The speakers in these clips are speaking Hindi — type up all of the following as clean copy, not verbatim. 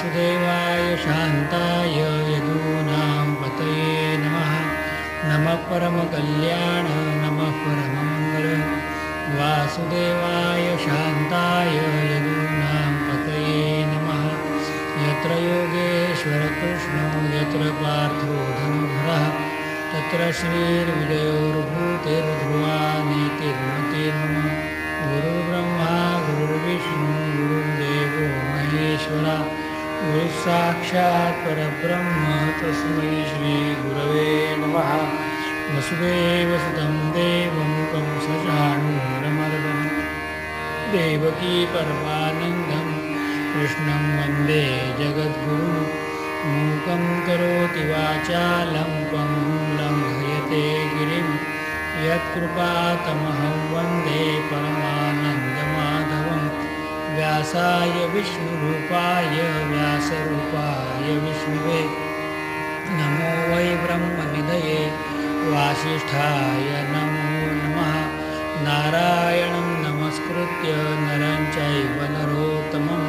वासुदेवाय शान्ताय यदूनां पतये नमः। नमः परमकल्याण नमः परममङ्गल। वासुदेवाय शान्ताय यदूनां पतये नमः। यत्र योगेश्वर कृष्णो यत्र पार्थो धनुर्धरः तत्र श्रीर्विजयोर्भूतिर्ध्रुवा नीतिर्मतिर्मम। गुरुर्ब्रह्मा गुरुर्विष्णु गुरुर्देवो महेश्वरा। गुरुसाक्षात् परब्रह्म तस्मै श्रीगुरवे नमः। वसुदेवसुतं देवं कंसचाणूरमर्दनं देवकी परमानन्दं कृष्णं वन्दे जगद्गुरुं। मूकं करोति वाचालं पङ्गुं लङ्घयते गिरिं यत्कृपातमहं वन्दे परमानन्दमाधवं। व्यासाय विष्णुरूपाय व्यासरूपाय विष्णुवे नमो वै ब्रह्मनिधये वासिष्ठाय नमो नमः। नारायणं नमस्कृत्य नरं चैव नरोत्तमं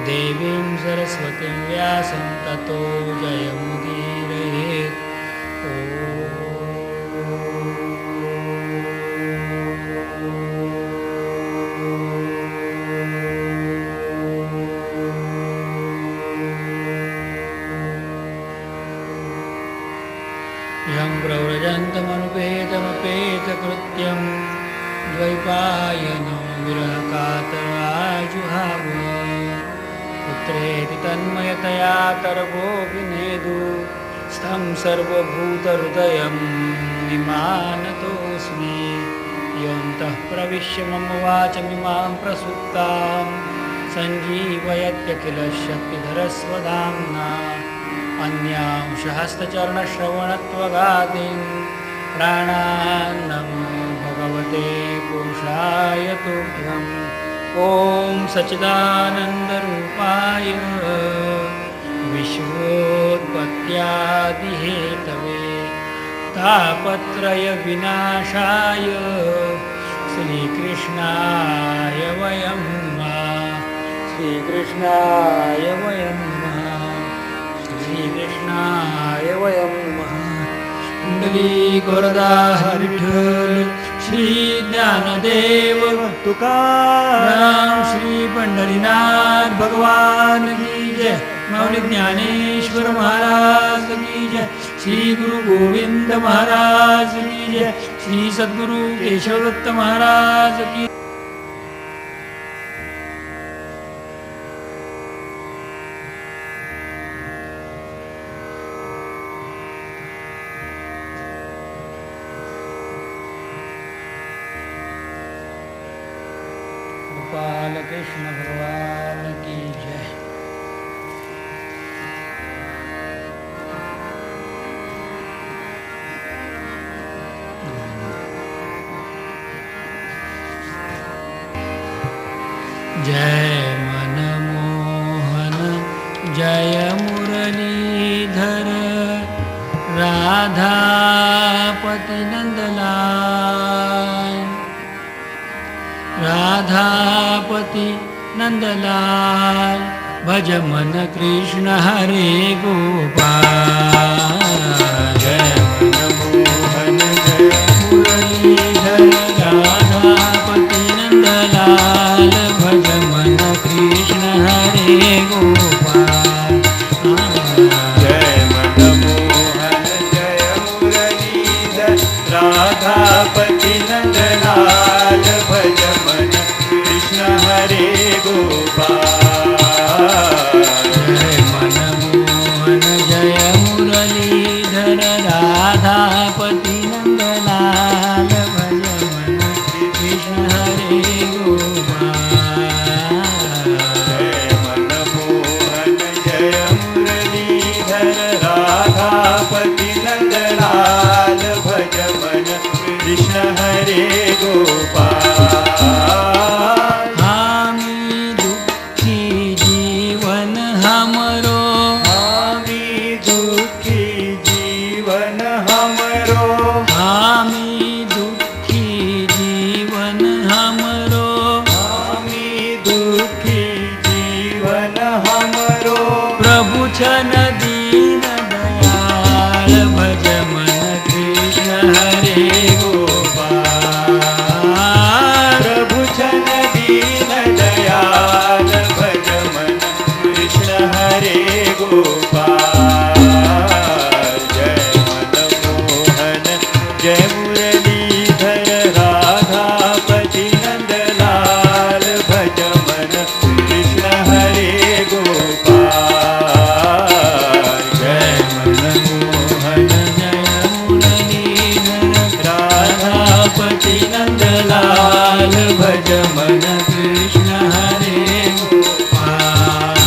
देवीं सरस्वतीं व्यासं ततो जयमुदीरयेत्। यं प्रव्रजन्तमनुपेतमपेतकृत्यं द्वैपायनो विरहकातराजुहाव। पुत्रेति तन्मयतया तर्वोऽभिनेदु स्तं सर्वभूतहृदयं निमानतोऽस्मि। योऽन्तः प्रविश्य मम वाचमिमां प्रसुप्तां सञ्जीवयत्यखिलशक्तिधरस्वधाम्ना। अन्यांशहस्तचरणश्रवणत्वगादीन् प्राणान्नमो भगवते पुरुषाय तुभ्यम्। ॐ सच्चिदानन्दरूपाय विश्वोत्पत्त्यादिहेतवे तापत्रयविनाशाय श्रीकृष्णाय वयं नमः। श्रीकृष्णाय वयं नमः। श्रीकृष्णाय वयं नमः। कुंडलीकोरदा विठ्ठल श्री ज्ञानदेव तुकाराम श्री पंढरीनाथ भगवान की जय। मौली ज्ञानेश्वर महाराज की जय। श्री गुरु गोविंद महाराज की जय। श्री सद्गुरु केशवदत्त महाराज की। गोपाल कृष्ण भगवान की जय। जय मनमोहन जय मुरलीधर राधापति नंदलाल। राधापति नंदलाल भज मन कृष्ण हरे गोपाल। जय मनमोहन जय मुरलीधर राधापति नंदलाल भज मन कृष्ण हरे गोपाल। जय मनमोहन जय मुरलीधर राधापति नंदलाल भज मन कृष्ण हरे गोपाल। जय मनमोहन जय मुरलीधर राधापति नंदलाल भज मन कृष्ण हरे गोपाल। जय मनमोहन जय मुरलीधर राधापति नंदलाल भज मन कृष्ण हरे गोपाल। हामी दुखी जीवन हमरो। हामी दुखी जीवन हमरो। हामी दुखी जीवन हमरो। हामी दुखी जीवन हमरो। छन दीन दयाल भज मन कृष्ण हरे गोपाल प्रभु छन दीन दयाल भज मन कृष्ण हरे गोपाल जय मनमोहन जय मुरलीधर राधापति नंदलाल भज मन कृष्ण हरे गोपाल जय मनमोहन जय मुरलीधर राधापति नंदलाल भज मन कृष्ण हरे गोपाल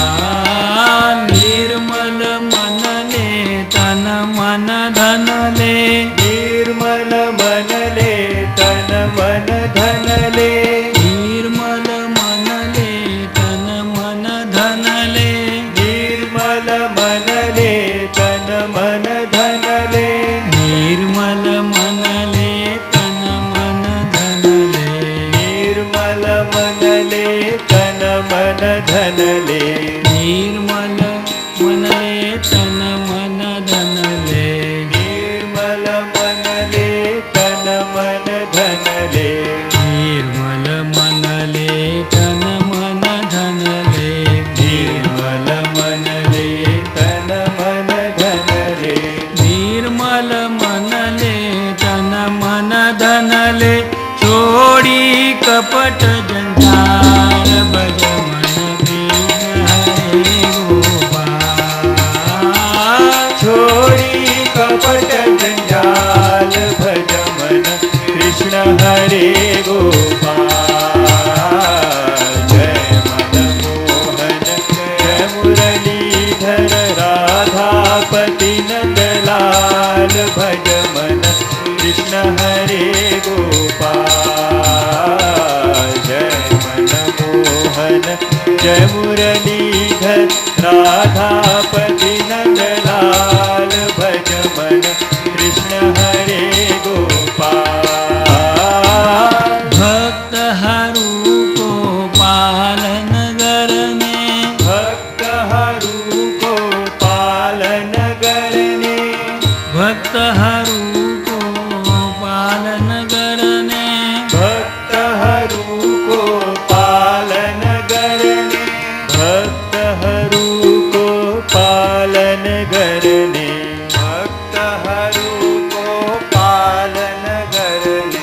निर्मल मन ले तन मन धन ले निर्मल मन ले तन मन धन ले निर्मल मन ले तन मन धन ले निर्मल मन ले तन मन धन ले निर्मल मन ले तन मन धन ले निर्मल मन ले तन मन धन ले निर्मल मन ले तन मन धन ले निर्मल मन ले तन मन धन ले निर्मल मन ले तन मन धन ले निर्मल मन ले तन मन धन ले निर्मल मन ले तन मन धन ले छोड़ी कपट जंजाल भज मन कृष्ण हरे गोपाल छोड़ी कपट जंजाल भज मन कृष्ण हरे गोपाल जय मनमोहन जय मुरलीधर राधापति नंदलाल भज मन कृष्ण हरे गोपाल जय मनमोहन जय मुरलीधर राधापति नंदलाल भज मन कृष्ण हरे गोपाल भक्त हरू को पालन करने भक्त हरू को पालन करने भक्त हरू को पालन करने भक्त हरू को पालन करने भक्त हरू को पालन करने भक्त हरू को पालन करने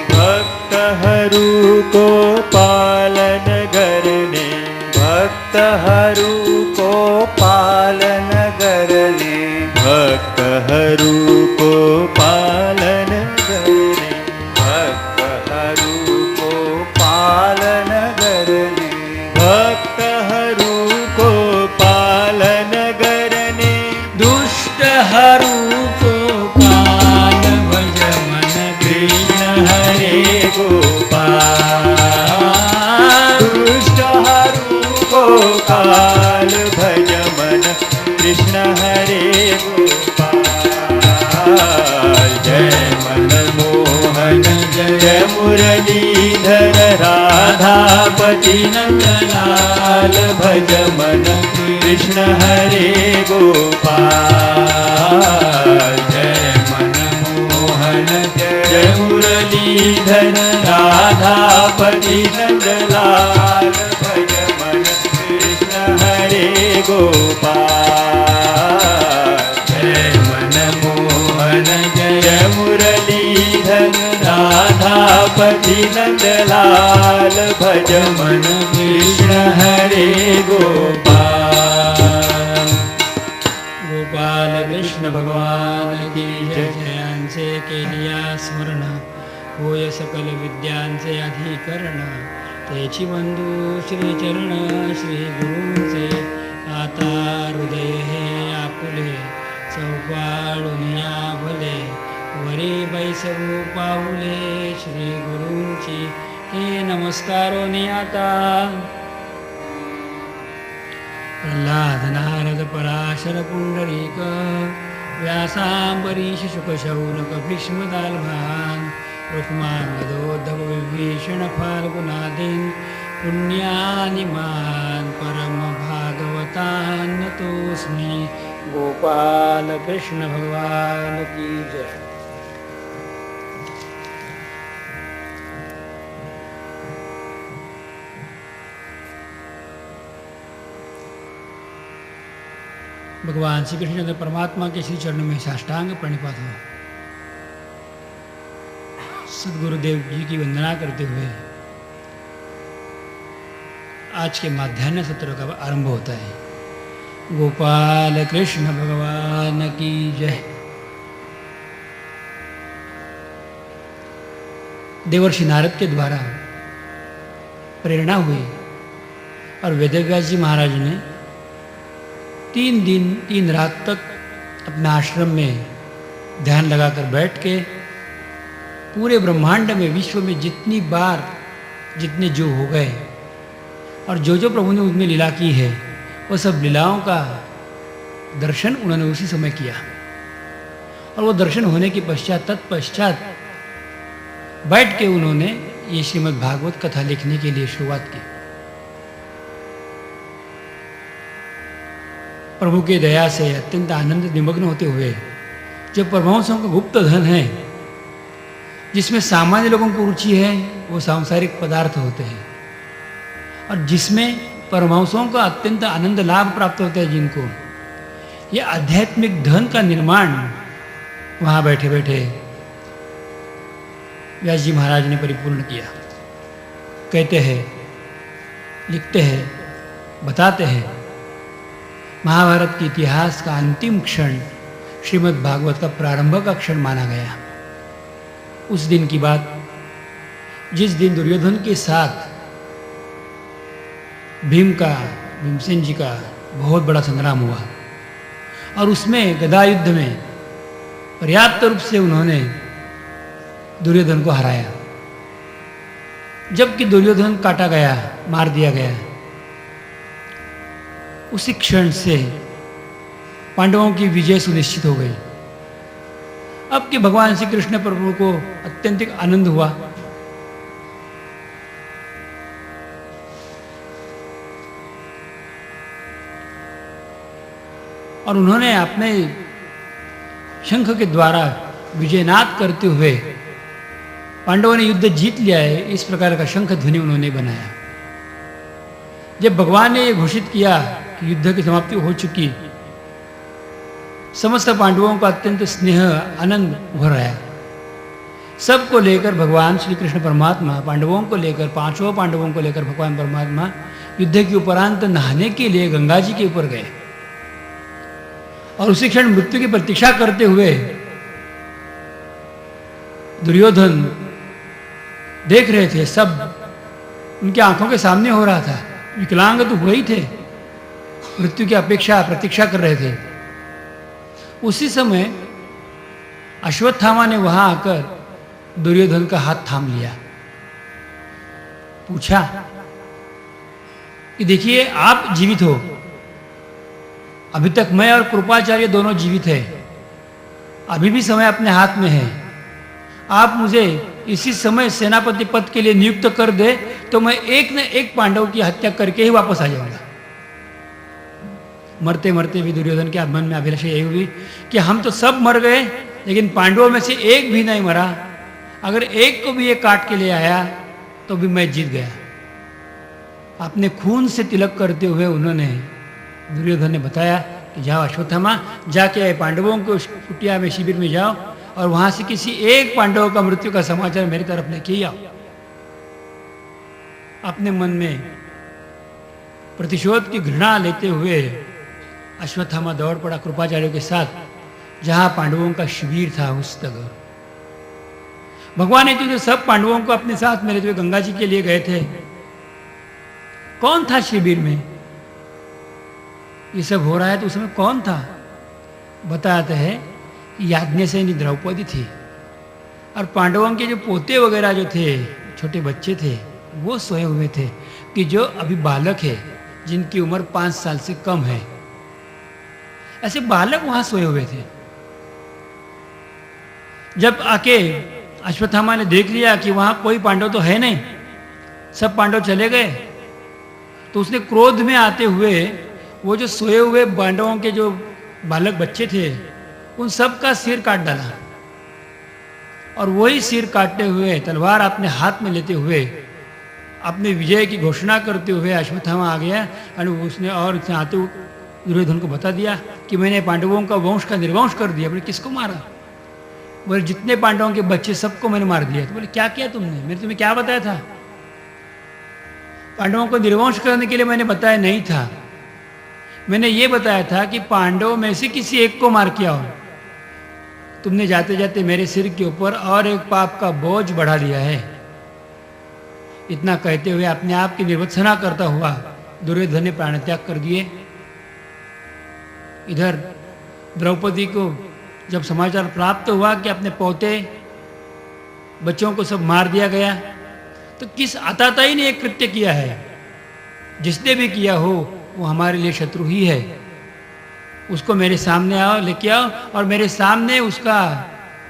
भक्त हरू को पालन करने भक्त हरू को पालन करने भक्त हरू को पालन करने भक्त हरू को पालन करने भक्त हरू को पालन करने दुष्ट हरू को काल भज मन कृष्ण हरे गोपाल दुष्ट हरू को काल भज मन कृष्ण हरे गोपाल जय मनमोहन जय मुरलीधर राधापति नंदलाल भज मन कृष्ण हरे गोपाल जय मनमोहन जय मुरलीधर राधापति नंदलाल भज मन कृष्ण हरे गोपाल जय मनमोहन जय मुरलीधर राधापति नंदलाल भज मन कृष्ण हरे गोपाल गोपाल कृष्ण भगवान की जय जयांचे केलिया स्मरण होय सकल विद्यांचे अधिकरण तेची बंधू श्री चरण श्री गुरूंचे आता हृदय हे आपुले चौपाळून या भले वरी बैसरू पाऊले श्री गुरूंची हे नमस्कारोनी आता प्रल्हाद नारद पराशर पुंडरीक व्यासांबरीश शुकशौनक भीष्मदाल्भान रुक्मान गदोद्धव विभीषण फाल्गुनादीन पुण्यानिमान परम भागवतान तो प्रणतोऽस्मि। गोपाल कृष्ण भगवान की जय। भगवान श्री कृष्ण परमात्मा के श्री चरणों में साष्टांग प्रणिपात हो। सदगुरुदेव जी की वंदना करते हुए आज के माध्याह्न सत्र का आरंभ होता है। गोपाल कृष्ण भगवान की जय। देवर्षि नारद के द्वारा प्रेरणा हुई और वेदव्यास जी महाराज ने 3 दिन 3 रात तक अपने आश्रम में ध्यान लगाकर बैठ के पूरे ब्रह्मांड में विश्व में जितनी बार जितने जो हो गए और जो प्रभु ने उनमें लीला की है वो सब लीलाओं का दर्शन उन्होंने उसी समय किया। और वो दर्शन होने के पश्चात तत्पश्चात बैठ के उन्होंने ये श्रीमद् भागवत कथा लिखने के लिए शुरुआत की। प्रभु की दया से अत्यंत आनंद निमग्न होते हुए जो परमहंसों का गुप्त धन है, जिसमें सामान्य लोगों को रुचि है, वो सांसारिक पदार्थ होते हैं, और जिसमें परमहंसों का अत्यंत आनंद लाभ प्राप्त होता है, जिनको ये आध्यात्मिक धन का निर्माण वहाँ बैठे बैठे व्यास जी महाराज ने परिपूर्ण किया। कहते हैं, लिखते हैं, बताते हैं, महाभारत के इतिहास का अंतिम क्षण श्रीमद् भागवत का प्रारंभ का क्षण माना गया। उस दिन की बात, जिस दिन दुर्योधन के साथ भीमसेन जी का बहुत बड़ा संग्राम हुआ और उसमें गदा युद्ध में पर्याप्त रूप से उन्होंने दुर्योधन को हराया। जबकि दुर्योधन काटा गया, मार दिया गया, उसी क्षण से पांडवों की विजय सुनिश्चित हो गई। अब कि भगवान श्री कृष्ण प्रभु को अत्यंतिक आनंद हुआ। और उन्होंने अपने शंख के द्वारा विजयनाद करते हुए पांडवों ने युद्ध जीत लिया है, इस प्रकार का शंख ध्वनि उन्होंने बनाया। जब भगवान ने यह घोषित किया कि युद्ध की समाप्ति हो चुकी, समस्त पांडवों का अत्यंत स्नेह आनंद भर आया। सबको लेकर भगवान श्री कृष्ण परमात्मा पांडवों को लेकर, 5 पांडवों को लेकर भगवान परमात्मा युद्ध के उपरांत नहाने के लिए गंगा जी के ऊपर गए। और उसी क्षण मृत्यु की प्रतीक्षा करते हुए दुर्योधन देख रहे थे, सब उनकी आंखों के सामने हो रहा था। विकलांग तो हुए ही थे, मृत्यु की प्रतीक्षा कर रहे थे। उसी समय अश्वत्थामा ने वहां आकर दुर्योधन का हाथ थाम लिया, पूछा कि देखिए, आप जीवित हो, अभी तक मैं और कृपाचार्य दोनों जीवित हैं, अभी भी समय अपने हाथ में है। आप मुझे इसी समय सेनापति पद के लिए नियुक्त कर दे तो मैं एक न एक पांडव की हत्या करके ही वापस आ जाऊंगा। मरते मरते भी दुर्योधन के मन में अभिलाषा यही हुई कि हम तो सब मर गए, लेकिन पांडवों में से एक भी नहीं मरा। अगर एक को भी ये काट के ले आया तो भी मैं जीत गया। अपने खून से तिलक करते हुए उन्होंने, दुर्योधन ने बताया कि जाओ अश्वत्थामा, जाके पांडवों को कुटिया में, शिविर में जाओ और वहां से किसी एक पांडव का मृत्यु का समाचार मेरी तरफ लेके आओ। अपने मन में प्रतिशोध की घृणा लेते हुए अश्वत्थामा दौड़ पड़ा कृपाचार्य के साथ, जहां पांडवों का शिविर था उस जगह। भगवान ने जो सब पांडवों को अपने साथ मेरे जो गंगा जी के लिए गए थे, कौन था शिविर में? ये सब हो रहा है तो उसमें कौन था? बताते हैं कि याज्ञसेनी द्रौपदी थी और पांडवों के जो पोते वगैरह जो थे, छोटे बच्चे थे, वो सोए हुए थे कि जो अभी बालक है, जिनकी उम्र 5 साल से कम है, ऐसे बालक वहां सोए हुए थे। जब आके अश्वत्थामा ने देख लिया कि वहां कोई पांडव तो है नहीं, सब पांडव चले गए, तो उसने क्रोध में आते हुए वो जो सोए हुए पांडवों के जो बालक बच्चे थे उन सब का सिर काट डाला, और वही सिर काटते हुए तलवार अपने हाथ में लेते हुए अपने विजय की घोषणा करते हुए अश्वत्थामा आ गया। और उसने और आते हुए दुर्योधन को बता दिया कि मैंने पांडवों का वंश का निर्वंश कर दिया। बोले किसको मारा? बोले जितने पांडवों के बच्चे सबको मैंने मार दिया। तो बोले क्या किया तुमने? मैंने तुम्हें क्या बताया था? पांडवों को निर्वंश करने के लिए मैंने बताया नहीं था। मैंने ये बताया था कि पांडवों में से किसी एक को मार के आओ। तुमने जाते जाते मेरे सिर के ऊपर और एक पाप का बोझ बढ़ा दिया है। इतना कहते हुए अपने आप की निर्वत्सना करता हुआ दुर्योधन ने प्राण त्याग कर दिए। इधर द्रौपदी को जब समाचार प्राप्त हुआ कि अपने पोते बच्चों को सब मार दिया गया, तो किस आताताई ने एक कृत्य किया है, जिसने भी किया हो वो हमारे लिए शत्रु ही है। उसको मेरे सामने आओ, लेके आओ और मेरे सामने उसका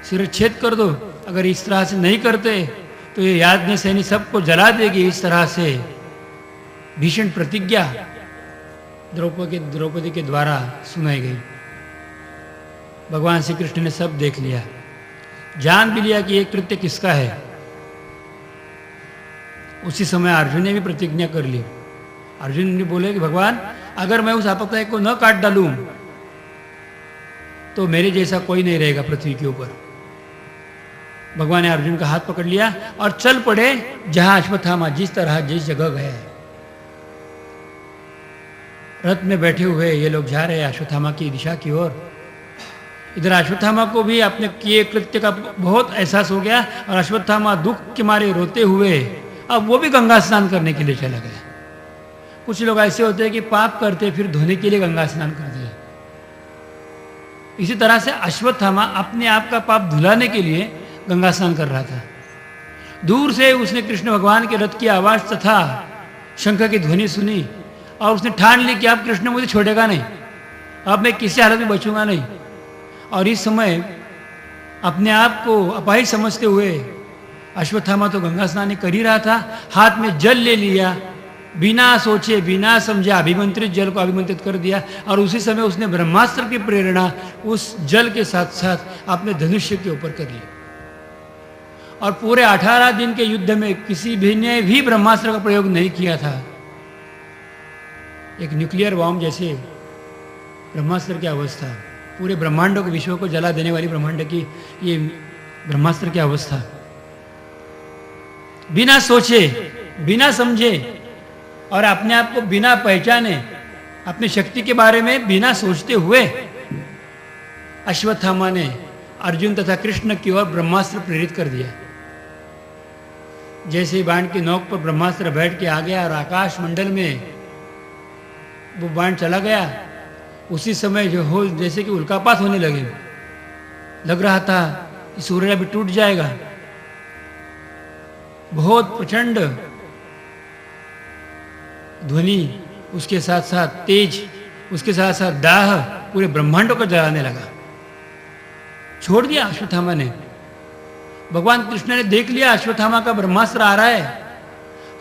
सिरच्छेद कर दो। अगर इस तरह से नहीं करते तो ये याज्ञ सैनी सबको जला देगी। इस तरह से भीषण प्रतिज्ञा द्रौपदी के द्वारा सुनाई गई। भगवान श्री कृष्ण ने सब देख लिया, जान भी लिया कि ये कृत्य किसका है। उसी समय अर्जुन ने भी प्रतिज्ञा कर ली। अर्जुन ने बोले कि भगवान अगर मैं उस आपत्ति को न काट डालूं तो मेरे जैसा कोई नहीं रहेगा पृथ्वी के ऊपर। भगवान ने अर्जुन का हाथ पकड़ लिया और चल पड़े जहां अश्वत्थामा जिस जगह गया है। रथ में बैठे हुए ये लोग जा रहे हैं अश्वत्थामा की दिशा की ओर। इधर अश्वत्थामा को भी अपने किए कृत्य का बहुत एहसास हो गया और अश्वत्थामा दुख के मारे रोते हुए अब वो भी गंगा स्नान करने के लिए चला गया। कुछ लोग ऐसे होते हैं कि पाप करते फिर धोने के लिए गंगा स्नान करते हैं। इसी तरह से अश्वत्थामा अपने आप का पाप धुलाने के लिए गंगा स्नान कर रहा था। दूर से उसने कृष्ण भगवान के रथ की आवाज तथा शंख की ध्वनि सुनी और उसने ठान ली कि अब कृष्ण मुझे छोड़ेगा नहीं, अब मैं किसी हालत में बचूंगा नहीं। और इस समय अपने आप को अपाहिज समझते हुए अश्वत्थामा तो गंगा स्नान कर ही रहा था, हाथ में जल ले लिया, बिना सोचे बिना समझे अभिमंत्रित जल को अभिमंत्रित कर दिया। और उसी समय उसने ब्रह्मास्त्र की प्रेरणा उस जल के साथ साथ अपने धनुष्य के ऊपर कर ली। और पूरे 18 दिन के युद्ध में किसी भी ने भी ब्रह्मास्त्र का प्रयोग नहीं किया था। एक न्यूक्लियर बॉम्ब जैसे ब्रह्मास्त्र की अवस्था, पूरे ब्रह्मांडों को विश्व को जला देने वाली ब्रह्मांड की ये ब्रह्मास्त्र की अवस्था। बिना सोचे बिना समझे और अपने आप को बिना पहचाने अपनी शक्ति के बारे में बिना सोचते हुए अश्वत्थामा ने अर्जुन तथा कृष्ण की ओर ब्रह्मास्त्र प्रेरित कर दिया। जैसे ही बाण की नोक पर ब्रह्मास्त्र बैठ के आ गया और आकाश मंडल में वो बाण चला गया, उसी समय जो हो जैसे कि उल्कापात होने लगे, लग रहा था कि सूर्य भी टूट जाएगा। बहुत प्रचंड ध्वनि, उसके साथ साथ तेज, उसके साथ साथ दाह पूरे ब्रह्मांडों को जलाने लगा। छोड़ दिया अश्वत्थामा ने। भगवान कृष्ण ने देख लिया अश्वत्थामा का ब्रह्मास्त्र आ रहा है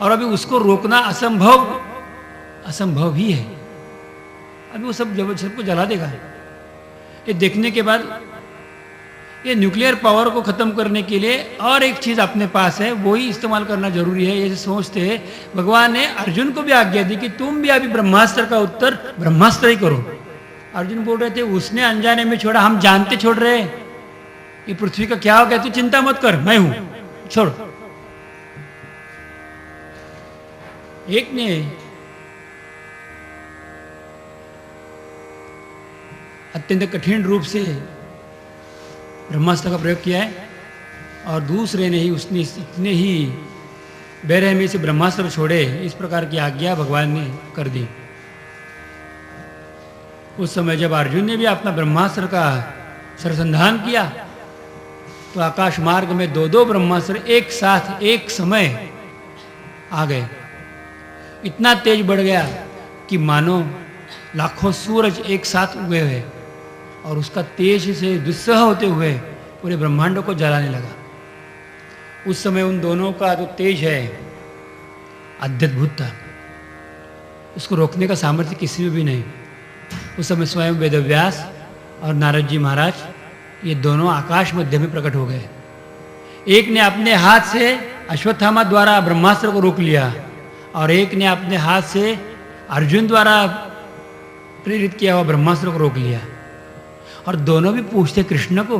और अभी उसको रोकना असंभव ही है। अभी वो सबको जला देगा। ये देखने के बाद ये न्यूक्लियर पावर को खत्म करने के लिए और एक चीज अपने पास है, वो ही इस्तेमाल करना जरूरी है। ये सोचते हैं भगवान ने अर्जुन को भी आज्ञा दी कि तुम भी अभी ब्रह्मास्त्र का उत्तर ब्रह्मास्त्र ही करो। अर्जुन बोल रहे थे उसने अनजाने में छोड़ा, हम जानते छोड़ रहे हैं। ये पृथ्वी का क्या हो गया, तू चिंता मत कर, मैं हूं, छोड़। एक ने अत्यंत कठिन रूप से ब्रह्मास्त्र का प्रयोग किया है और दूसरे ने ही उसने इतने ही बेरहमी से ब्रह्मास्त्र छोड़े। इस प्रकार की आज्ञा भगवान ने कर दी। उस समय जब अर्जुन ने भी अपना ब्रह्मास्त्र का सरसंधान किया तो आकाश मार्ग में 2-2 ब्रह्मास्त्र एक साथ एक समय आ गए। इतना तेज बढ़ गया कि मानो लाखों सूरज एक साथ उगे हुए और उसका तेज से दुस्सह होते हुए पूरे ब्रह्मांडों को जलाने लगा। उस समय उन दोनों का जो तेज है अद्भुत था, उसको रोकने का सामर्थ्य किसी में भी नहीं। उस समय स्वयं वेदव्यास और नारद जी महाराज ये दोनों आकाश मध्य में प्रकट हो गए। एक ने अपने हाथ से अश्वत्थामा द्वारा ब्रह्मास्त्र को रोक लिया और एक ने अपने हाथ से अर्जुन द्वारा प्रेरित किया हुआ ब्रह्मास्त्र को रोक लिया। और दोनों भी पूछते कृष्ण को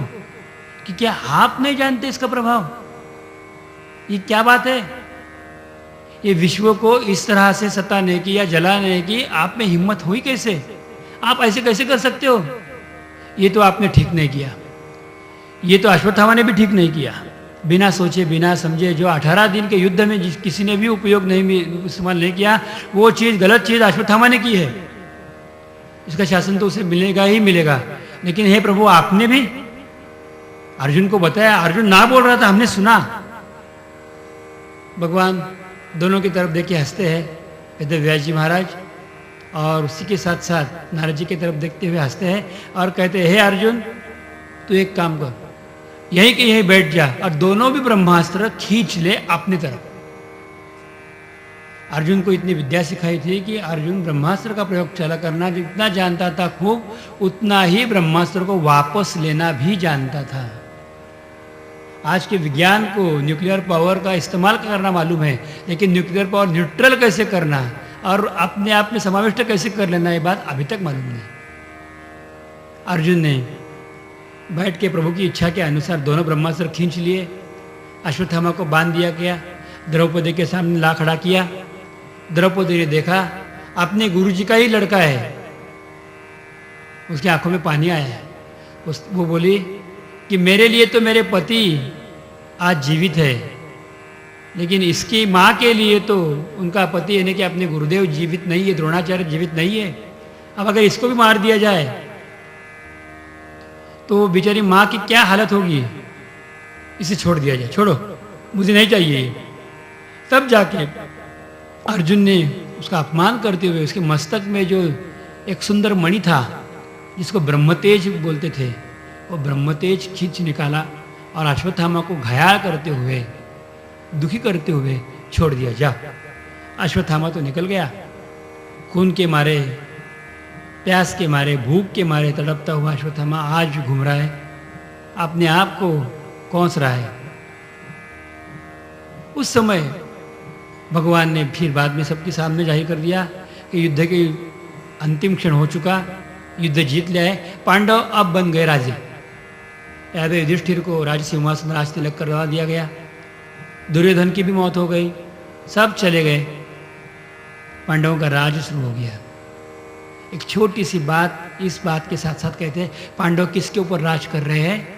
कि क्या आप नहीं जानते इसका प्रभाव? ये क्या बात है? ये विश्व को इस तरह से सताने की या जलाने की आप में हिम्मत हुई कैसे? आप ऐसे कैसे कर सकते हो? ये तो आपने ठीक नहीं किया। ये तो अश्वत्थामा ने भी ठीक नहीं किया। बिना सोचे बिना समझे जो 18 दिन के युद्ध में किसी ने भी उपयोग नहीं इस्तेमाल नहीं किया, वो चीज़ गलत चीज़ अश्वत्थामा ने की है। इसका शासन तो उसे मिलेगा ही मिलेगा। लेकिन हे प्रभु, आपने भी अर्जुन को बताया। अर्जुन ना बोल रहा था, हमने सुना। भगवान दोनों की तरफ देख के हंसते हैं, वेदव्यास जी महाराज, और उसी के साथ साथ नारद जी की तरफ देखते हुए हंसते हैं और कहते हैं, हे अर्जुन, तू एक काम कर, यहीं के यहीं बैठ जा और दोनों भी ब्रह्मास्त्र खींच ले अपनी तरफ। अर्जुन को इतनी विद्या सिखाई थी कि अर्जुन ब्रह्मास्त्र का प्रयोग चला करना जितना जानता था खूब, उतना ही ब्रह्मास्त्र को वापस लेना भी जानता था। आज के विज्ञान को न्यूक्लियर पावर का इस्तेमाल करना मालूम है, लेकिन न्यूक्लियर पावर न्यूट्रल कैसे करना और अपने आप में समाविष्ट कैसे कर लेना, ये बात अभी तक मालूम नहीं। अर्जुन ने बैठ के प्रभु की इच्छा के अनुसार दोनों ब्रह्मास्त्र खींच लिए। अश्वत्थामा को बांध दिया गया, द्रौपदी के सामने ला खड़ा किया। द्रौपदी ने देखा अपने गुरुजी का ही लड़का है। उसकी आंखों में पानी आया है। वो बोली कि मेरे लिए तो मेरे पति आज जीवित है, लेकिन इसकी माँ के लिए तो उनका पति यानी कि अपने गुरुदेव जीवित नहीं है, द्रोणाचार्य जीवित नहीं है। अब अगर इसको भी मार दिया जाए तो बेचारी माँ की क्या हालत होगी। इसे छोड़ दिया जाए, छोड़ो, मुझे नहीं चाहिए। तब जाके अर्जुन ने उसका अपमान करते हुए उसके मस्तक में जो एक सुंदर मणि था जिसको ब्रह्मतेज बोलते थे, वो ब्रह्मतेज खींच निकाला और अश्वत्थामा को घायल करते हुए, दुखी करते हुए छोड़ दिया। जा। अश्वत्थामा तो निकल गया, खून के मारे, प्यास के मारे, भूख के मारे तड़पता हुआ अश्वत्थामा आज घूम रहा है, अपने आप को कोस रहा है। उस समय भगवान ने फिर बाद में सबके सामने जाहिर कर दिया कि युद्ध के अंतिम क्षण हो चुका, युद्ध जीत लिया है, पांडव अब बन गए राजे। यादव युधिष्ठिर को राज सिंहासन राज तिलक करवा दिया गया, दुर्योधन की भी मौत हो गई, सब चले गए, पांडवों का राज शुरू हो गया। एक छोटी सी बात इस बात के साथ साथ कहते हैं, पांडव किसके ऊपर राज कर रहे हैं?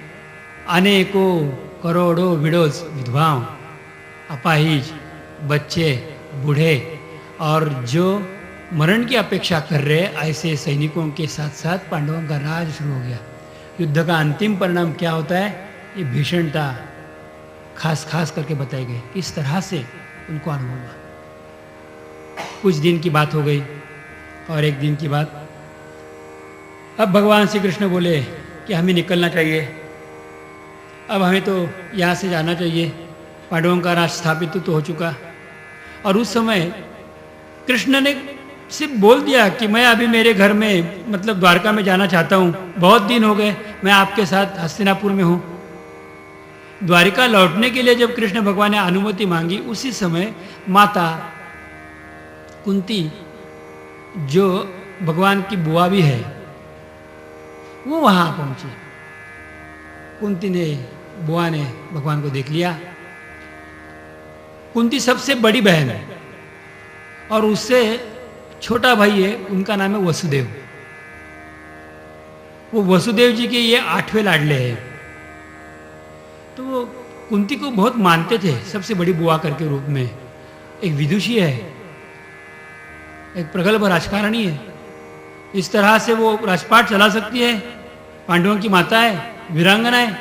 अनेकों करोड़ों विडोज, विधवाओं, अपाहिज, बच्चे, बूढ़े और जो मरण की अपेक्षा कर रहे ऐसे सैनिकों के साथ साथ पांडवों का राज शुरू हो गया। युद्ध का अंतिम परिणाम क्या होता है, ये भीषणता खास खास करके बताई गई, किस तरह से उनको अनुभव हुआ। कुछ दिन की बात हो गई और एक दिन की बात, अब भगवान श्री कृष्ण बोले कि हमें निकलना चाहिए, अब हमें तो यहाँ से जाना चाहिए, पांडवों का राज स्थापित तो हो चुका। और उस समय कृष्ण ने सिर्फ बोल दिया कि मैं अभी मेरे घर में मतलब द्वारका में जाना चाहता हूँ, बहुत दिन हो गए मैं आपके साथ हस्तिनापुर में हूँ। द्वारिका लौटने के लिए जब कृष्ण भगवान ने अनुमति मांगी, उसी समय माता कुंती जो भगवान की बुआ भी है वो वहाँ पहुँची। कुंती ने, बुआ ने भगवान को देख लिया। कुंती सबसे बड़ी बहन है और उससे छोटा भाई है, उनका नाम है वसुदेव। वो वसुदेव जी के ये 8वें लाडले हैं। तो वो कुंती को बहुत मानते थे, सबसे बड़ी बुआ करके रूप में। एक विदुषी है, एक प्रगल्भ राजकारणी है, इस तरह से वो राजपाट चला सकती है। पांडवों की माता है, वीरांगना है,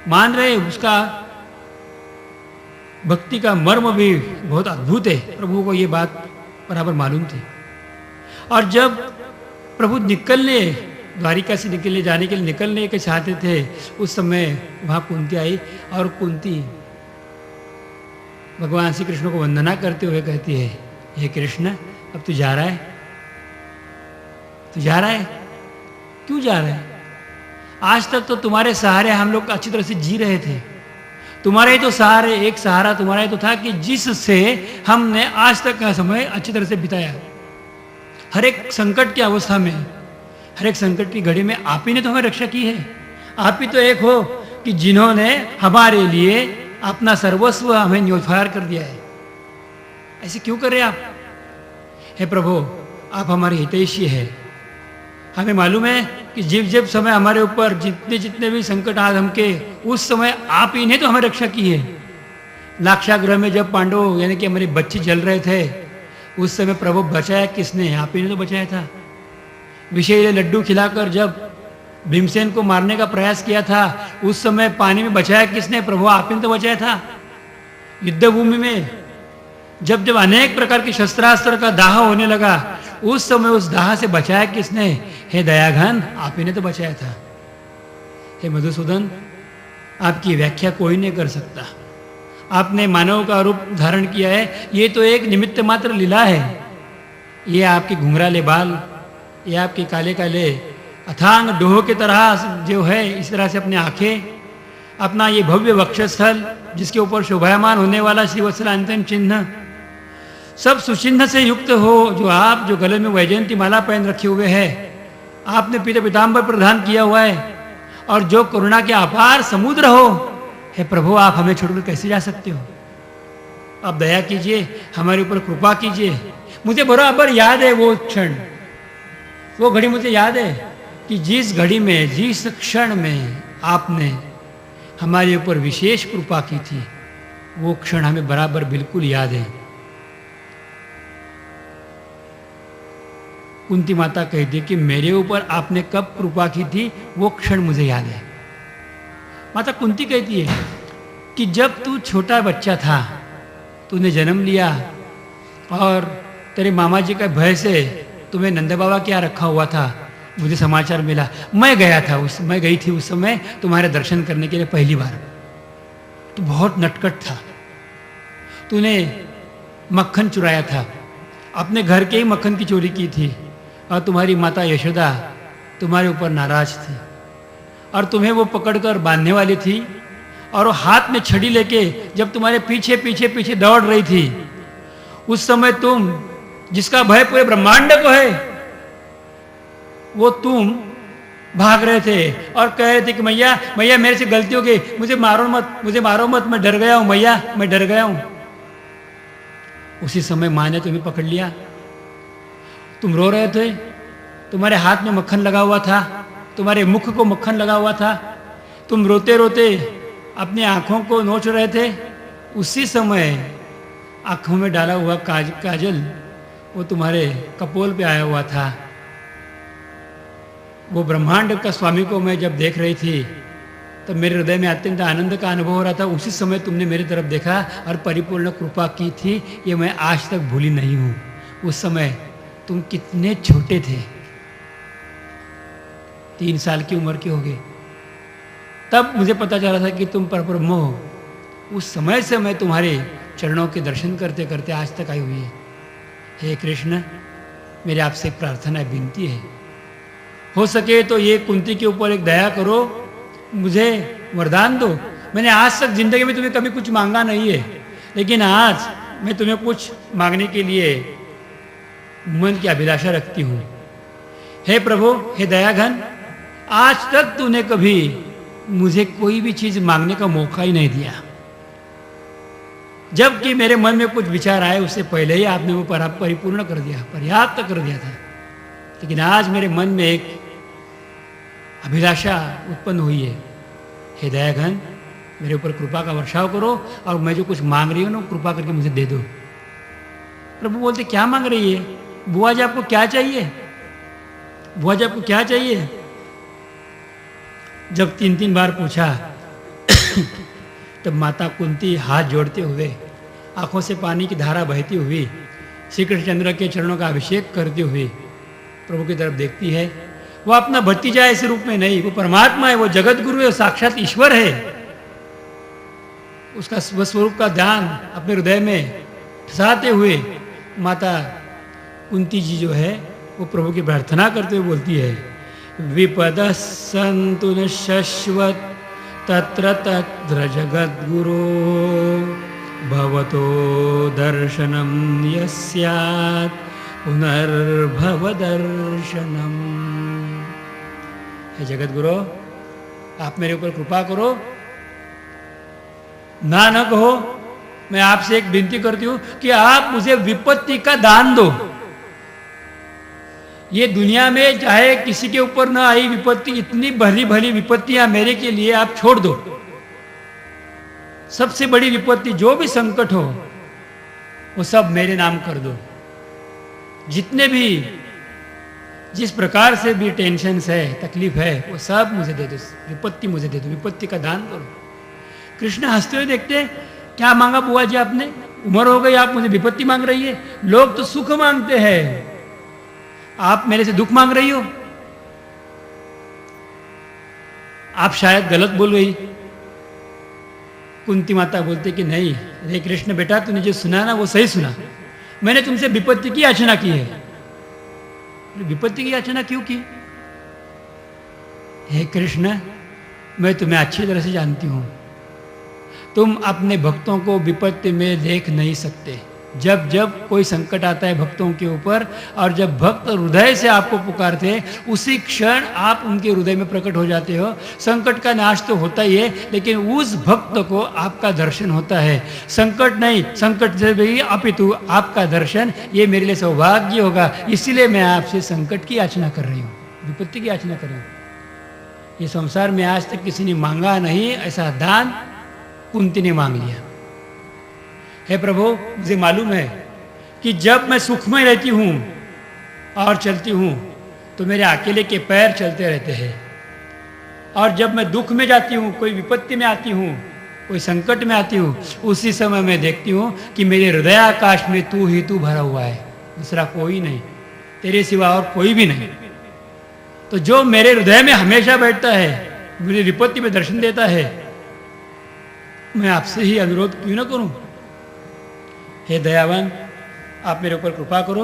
मान रहे उसका भक्ति का मर्म भी बहुत अद्भुत है। प्रभु को ये बात बराबर मालूम थी। और जब प्रभु निकलने, द्वारिका से निकलने जाने के लिए निकलने के चाहते थे, उस समय वहाँ कुंती आई और कुंती भगवान श्री कृष्ण को वंदना करते हुए कहती है, हे कृष्ण, अब तू जा रहा है, तो जा रहा है, क्यों जा रहा है? आज तक तो तुम्हारे सहारे हम लोग अच्छी तरह से जी रहे थे। तुम्हारे ही तो सहारे, एक सहारा तुम्हारा ही तो था कि जिससे हमने आज तक का समय अच्छी तरह से बिताया। हर एक संकट की अवस्था में, हर एक संकट की घड़ी में आप ही ने तो हमें रक्षा की है। आप ही तो एक हो कि जिन्होंने हमारे लिए अपना सर्वस्व हमें न्योछावर कर दिया है। ऐसे क्यों कर रहे आप? हे प्रभु, आप हमारे हितैषी है। हमें मालूम है कि जब समय हमारे ऊपर जितने जितने भी संकट आज हमके, उस समय आप ही ने तो हमें रक्षा की है। लाक्षागृह में जब पांडव यानी कि हमारे बच्चे जल रहे थे, उस समय प्रभु बचाया किसने? आप ही ने तो बचाया था। विषैले लड्डू खिलाकर जब भीमसेन को मारने का प्रयास किया था, उस समय पानी में बचाया किसने? प्रभु आप ही ने तो बचाया था। युद्ध भूमि में जब जब अनेक प्रकार के शस्त्रास्त्र का दाह होने लगा, उस समय उस दाह से बचाया किसने? हे दयाघन, आप ही ने तो बचाया था। हे मधुसूदन, आपकी व्याख्या कोई नहीं कर सकता। आपने मानव का रूप धारण किया है, ये तो एक निमित्त मात्र लीला है। ये आपके घुंघराले बाल, ये आपके काले काले अथांग डोह की तरह जो है, इस तरह से अपने आंखें, अपना ये भव्य वक्षस्थल जिसके ऊपर शोभायमान होने वाला श्रीवत्सल अंतिम चिन्ह, सब सुचिन्ह से युक्त हो। जो आप जो गले में वैजयंती माला पहन रखे हुए है, आपने पीते पीताम्बर प्रदान किया हुआ है, और जो करुणा के अपार समुद्र हो, हे प्रभु आप हमें छोड़कर कैसे जा सकते हो? आप दया कीजिए, हमारे ऊपर कृपा कीजिए। मुझे बराबर याद है वो क्षण, वो घड़ी मुझे याद है कि जिस घड़ी में, जिस क्षण में आपने हमारे ऊपर विशेष कृपा की थी, वो क्षण हमें बराबर बिल्कुल याद है। कुंती माता कहती कि मेरे ऊपर आपने कब कृपा की थी, वो क्षण मुझे याद है। माता कुंती कहती है कि जब तू छोटा बच्चा था, तूने जन्म लिया और तेरे मामा जी का भय से तुम्हें नंद बाबा क्या रखा हुआ था, मुझे समाचार मिला। मैं गई थी उस समय तुम्हारे दर्शन करने के लिए पहली बार। तू बहुत नटखट था, तूने मक्खन चुराया था, अपने घर के ही मक्खन की चोरी की थी, और तुम्हारी माता यशोदा तुम्हारे ऊपर नाराज थी, और तुम्हें वो पकड़कर बांधने वाली थी, और वो हाथ में छड़ी लेके जब तुम्हारे पीछे पीछे पीछे दौड़ रही थी, उस समय तुम, जिसका भय पूरे ब्रह्मांड को है, वो तुम भाग रहे थे और कह रहे थे कि मैया मैया मेरे से गलती हो गई, मुझे मारो मत, मैं डर गया हूं मैया, मैं डर गया हूं। उसी समय माँ ने तुम्हें पकड़ लिया, तुम रो रहे थे, तुम्हारे हाथ में मक्खन लगा हुआ था, तुम्हारे मुख को मक्खन लगा हुआ था, तुम रोते रोते अपनी आंखों को नोच रहे थे। उसी समय आंखों में डाला हुआ काजल वो तुम्हारे कपोल पे आया हुआ था। वो ब्रह्मांड का स्वामी को मैं जब देख रही थी, तब मेरे हृदय में अत्यंत आनंद का अनुभव हो रहा था। उसी समय तुमने मेरी तरफ देखा और परिपूर्ण कृपा की थी, ये मैं आज तक भूली नहीं हूँ। उस समय तुम कितने छोटे थे, 3 साल की उम्र के हो गए। तब मुझे पता चला था कि तुम परब्रह्म हो। उस समय से मैं तुम्हारे चरणों के दर्शन करते करते आज तक आई हुई है। हे कृष्ण, मेरे आपसे एक प्रार्थना है, विनती है, हो सके तो ये कुंती के ऊपर एक दया करो, मुझे वरदान दो। मैंने आज तक जिंदगी में तुम्हें कभी कुछ मांगा नहीं है, लेकिन आज मैं तुम्हें कुछ मांगने के लिए मन की अभिलाषा रखती हूँ। हे प्रभु, हे दयाघन, आज तक तूने कभी मुझे कोई भी चीज मांगने का मौका ही नहीं दिया। जबकि मेरे मन में कुछ विचार आए, उससे पहले ही आपने वो परिपूर्ण कर दिया, पर्याप्त कर दिया था। लेकिन आज मेरे मन में एक अभिलाषा उत्पन्न हुई है। हे दयाघन, मेरे ऊपर कृपा का वर्षाव करो और मैं जो कुछ मांग रही हूँ ना, कृपा करके मुझे दे दो। प्रभु बोलते, क्या मांग रही है बुआ जी, आपको क्या चाहिए? बुआ जी आपको क्या चाहिए? जब 3 बार पूछा तब माता कुंती हाथ जोड़ते हुए, आंखों से पानी की धारा बहती हुई, श्री कृष्णचंद्र के चरणों का अभिषेक करते हुए प्रभु की तरफ देखती है। वो अपना भतीजा ऐसे रूप में नहीं, वो परमात्मा है, वो जगत गुरु है, साक्षात ईश्वर है। उसका स्वस्वरूप का ध्यान अपने हृदय में ठसाते हुए माता कुंती जी जो है वो प्रभु की प्रार्थना करते हुए बोलती है, विपदः सन्तु न शश्वत तत्र तत्र जगद्गुरो भवतो दर्शनं यस्यात् पुनर्भव दर्शनम। हे जगद्गुरु, आप मेरे ऊपर कृपा करो, ना न कहो। मैं आपसे एक विनती करती हूं कि आप मुझे विपत्ति का दान दो। ये दुनिया में चाहे किसी के ऊपर ना आई विपत्ति, इतनी भली भली विपत्तियां मेरे के लिए आप छोड़ दो। सबसे बड़ी विपत्ति जो भी संकट हो वो सब मेरे नाम कर दो। जितने भी जिस प्रकार से भी टेंशन है, तकलीफ है, वो सब मुझे दे दो। विपत्ति मुझे दे दो, विपत्ति का दान करो। कृष्ण हंसते हुए देखते, क्या मांगा बुआ जी आपने? उम्र हो गई, आप मुझे विपत्ति मांग रही है? लोग तो सुख मांगते हैं, आप मेरे से दुख मांग रही हो। आप शायद गलत बोल गई। कुंती माता बोलते कि नहीं रे कृष्ण बेटा, तूने जो सुना ना वो सही सुना। मैंने तुमसे विपत्ति की याचना की है। विपत्ति की याचना क्यों की? हे कृष्ण, मैं तुम्हें अच्छी तरह से जानती हूं। तुम अपने भक्तों को विपत्ति में देख नहीं सकते। जब जब कोई संकट आता है भक्तों के ऊपर, और जब भक्त हृदय से आपको पुकारते, उसी क्षण आप उनके हृदय में प्रकट हो जाते हो। संकट का नाश तो होता ही है, लेकिन उस भक्त को आपका दर्शन होता है। संकट नहीं, संकट से भी अपितु आपका दर्शन, ये मेरे लिए सौभाग्य होगा। इसीलिए मैं आपसे संकट की याचना कर रही हूँ, विपत्ति की याचना कर रही हूँ। ये संसार में आज तक किसी ने मांगा नहीं ऐसा दान कुंती ने मांग लिया। हे प्रभु, मुझे मालूम है कि जब मैं सुख में रहती हूँ और चलती हूँ तो मेरे अकेले के पैर चलते रहते हैं, और जब मैं दुख में जाती हूँ, कोई विपत्ति में आती हूँ, कोई संकट में आती हूँ, उसी समय मैं देखती हूँ कि मेरे हृदयाकाश में तू ही तू भरा हुआ है, दूसरा कोई नहीं, तेरे सिवा और कोई भी नहीं। तो जो मेरे हृदय में हमेशा बैठता है, मुझे विपत्ति में दर्शन देता है, मैं आपसे ही अनुरोध क्यों ना करूं? हे दयावान, आप मेरे ऊपर कृपा करो।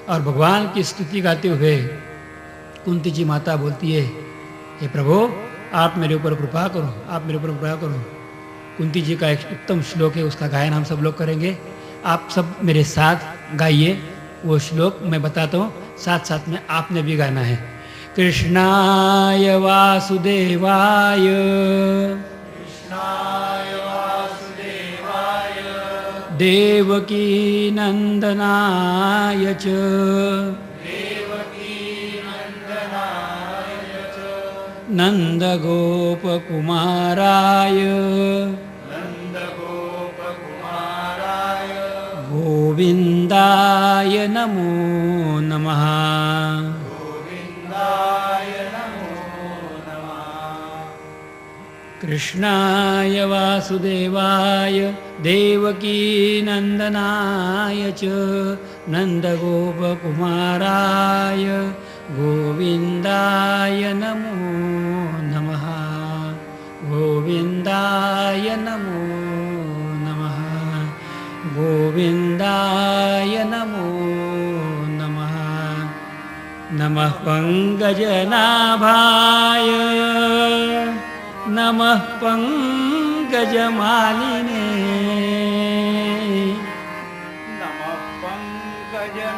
और भगवान की स्तुति गाते हुए कुंती जी माता बोलती है, हे प्रभु, आप मेरे ऊपर कृपा करो, आप मेरे ऊपर कृपा करो। कुंती जी का एक उत्तम श्लोक है, उसका गायन हम सब लोग करेंगे। आप सब मेरे साथ गाइए वो श्लोक, मैं बताता हूँ, साथ साथ में आपने भी गाना है। कृष्णाय वासुदेवाय देवकी नंदनाय च नंदगोपकुमाराय गोविंदाय नमो नमः। कृष्णाय वासुदेवाय देवकी नंदनाय च नंदगोपकुमाराय गोविंदाय नमो नमः। गोविंदाय नमो नमः। गोविंदाय नमो नमः। नमः पंकजनाभाय नमः पंकजमालिने। नमः पंकजनाभाय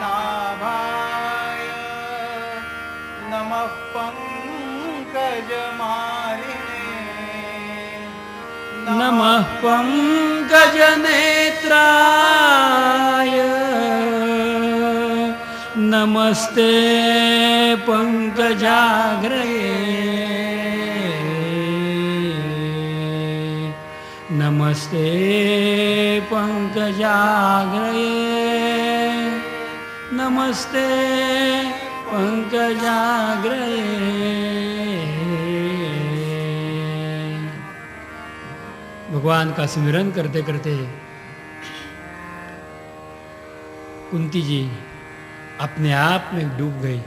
नमः पंकजमालिने। नमः पंकजनेत्राय नमस्ते पंकजाग्रये। नमस्ते पंकजाग्रये। नमस्ते पंकजाग्रये। भगवान का स्मरण करते करते कुंती जी अपने आप में डूब गई।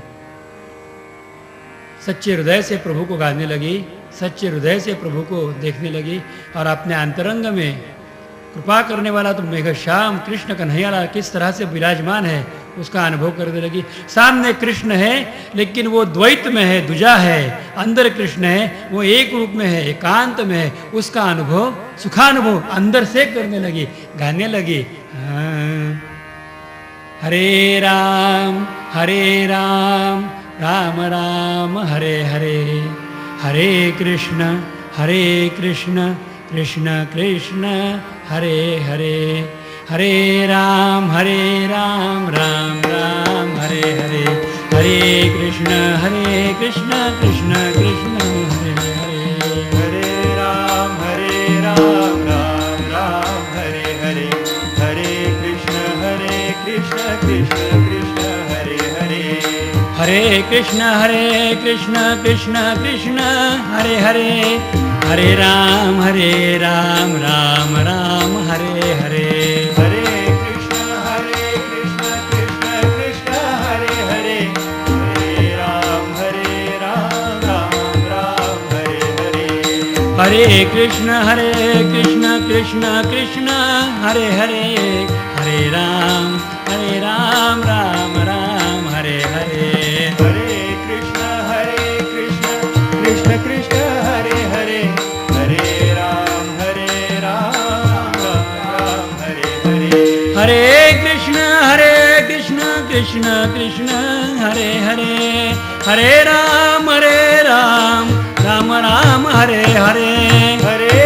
सच्चे हृदय से प्रभु को गाने लगी, सच्चे हृदय से प्रभु को देखने लगी, और अपने अंतरंग में कृपा करने वाला तो मेघश्याम कृष्ण कन्हैया किस तरह से विराजमान है उसका अनुभव करने लगी। सामने कृष्ण है लेकिन वो द्वैत में है, द्विजा है, अंदर कृष्ण है, वो एक रूप में है, एकांत में है, उसका अनुभव, सुखानुभव अंदर से करने लगी, गाने लगी। हरे राम राम राम हरे हरे, हरे कृष्ण कृष्ण कृष्ण हरे हरे, हरे राम राम राम हरे हरे, हरे कृष्ण कृष्ण कृष्ण हरे हरे, हरे राम राम राम हरे हरे, हरे कृष्ण कृष्ण कृष्ण हरे हरे, हरे कृष्ण कृष्ण कृष्ण हरे हरे, हरे राम राम राम हरे हरे, हरे कृष्ण कृष्ण कृष्ण हरे हरे, हरे राम राम राम हरे हरे, हरे कृष्ण कृष्ण कृष्ण हरे हरे, हरे राम राम राम हरे हरे, हरे कृष्ण कृष्ण कृष्ण हरे हरे, हरे राम राम हरे हरे, हरे कृष्ण कृष्ण कृष्ण हरे हरे, हरे राम राम राम हरे हरे, हरे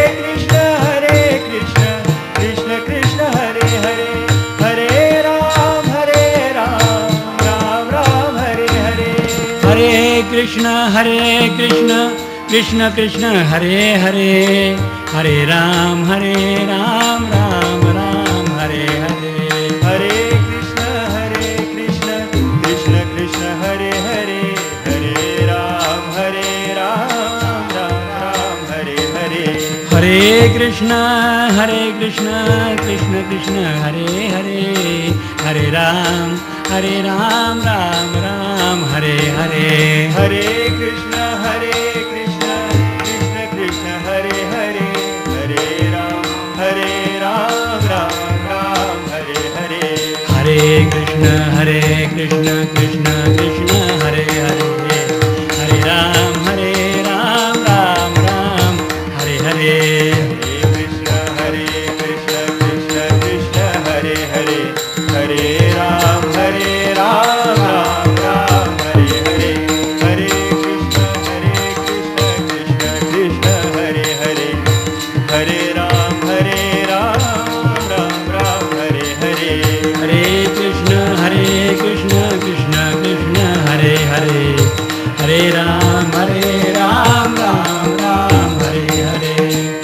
कृष्ण कृष्ण कृष्ण हरे हरे, हरे राम राम राम हरे हरे, हरे कृष्ण कृष्ण कृष्ण हरे हरे, हरे राम राम राम हरे हरे, हरे कृष्ण कृष्ण कृष्ण हरे हरे, हरे राम राम हरे हरे, हरे कृष्ण कृष्ण कृष्ण हरे हरे, हरे राम राम राम हरे हरे, हरे कृष्ण कृष्ण कृष्ण हरे हरे, हरे राम राम हरे हरे, हरे कृष्ण कृष्ण कृष्ण हरे हरे, हरे राम राम राम हरे हरे, हरे कृष्ण कृष्ण कृष्ण हरे हरे, हरे राम राम राम हरे हरे, हरे कृष्ण कृष्ण कृष्ण हरे हरे, हरे राम राम हरे हरे, हरे कृष्ण कृष्ण कृष्ण हरे हरे, हरे राम राम राम हरे हरे, हरे कृष्ण कृष्ण कृष्ण हरे हरे, हरे राम राम राम हरे हरे,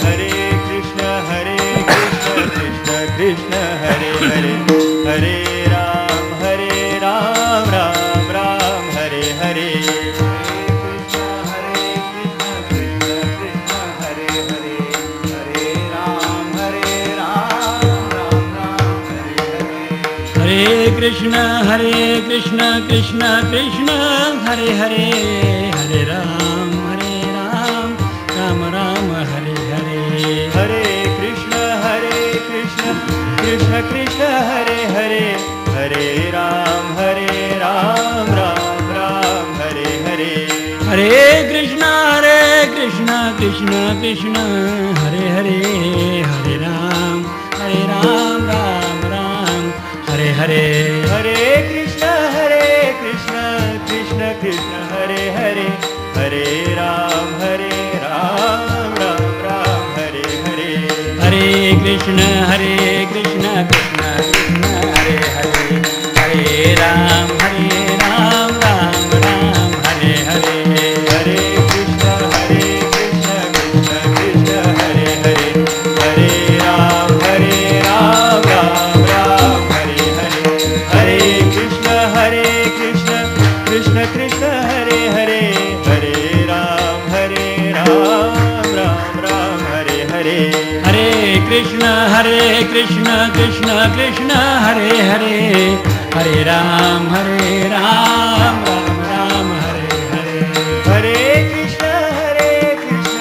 हरे कृष्ण कृष्ण कृष्ण हरे हरे, हरे राम राम राम हरे हरे, हरे कृष्ण कृष्ण कृष्ण हरे हरे, हरे राम राम राम हरे हरे, हरे कृष्ण कृष्ण कृष्ण हरे हरे, हरे राम राम राम हरे हरे, हरे कृष्ण कृष्ण कृष्ण हरे हरे, हरे राम राम राम हरे हरे, हरे कृष्ण कृष्ण कृष्ण हरे हरे, हरे राम राम राम हरे हरे, हरे कृष्ण कृष्ण कृष्ण हरे हरे, हरे राम राम हरे हरे, हरे कृष्ण कृष्ण कृष्ण हरे हरे, हरे राम राम हरे हरे, हरे कृष्ण कृष्ण कृष्ण हरे हरे, हरे राम राम राम हरे हरे, हरे कृष्ण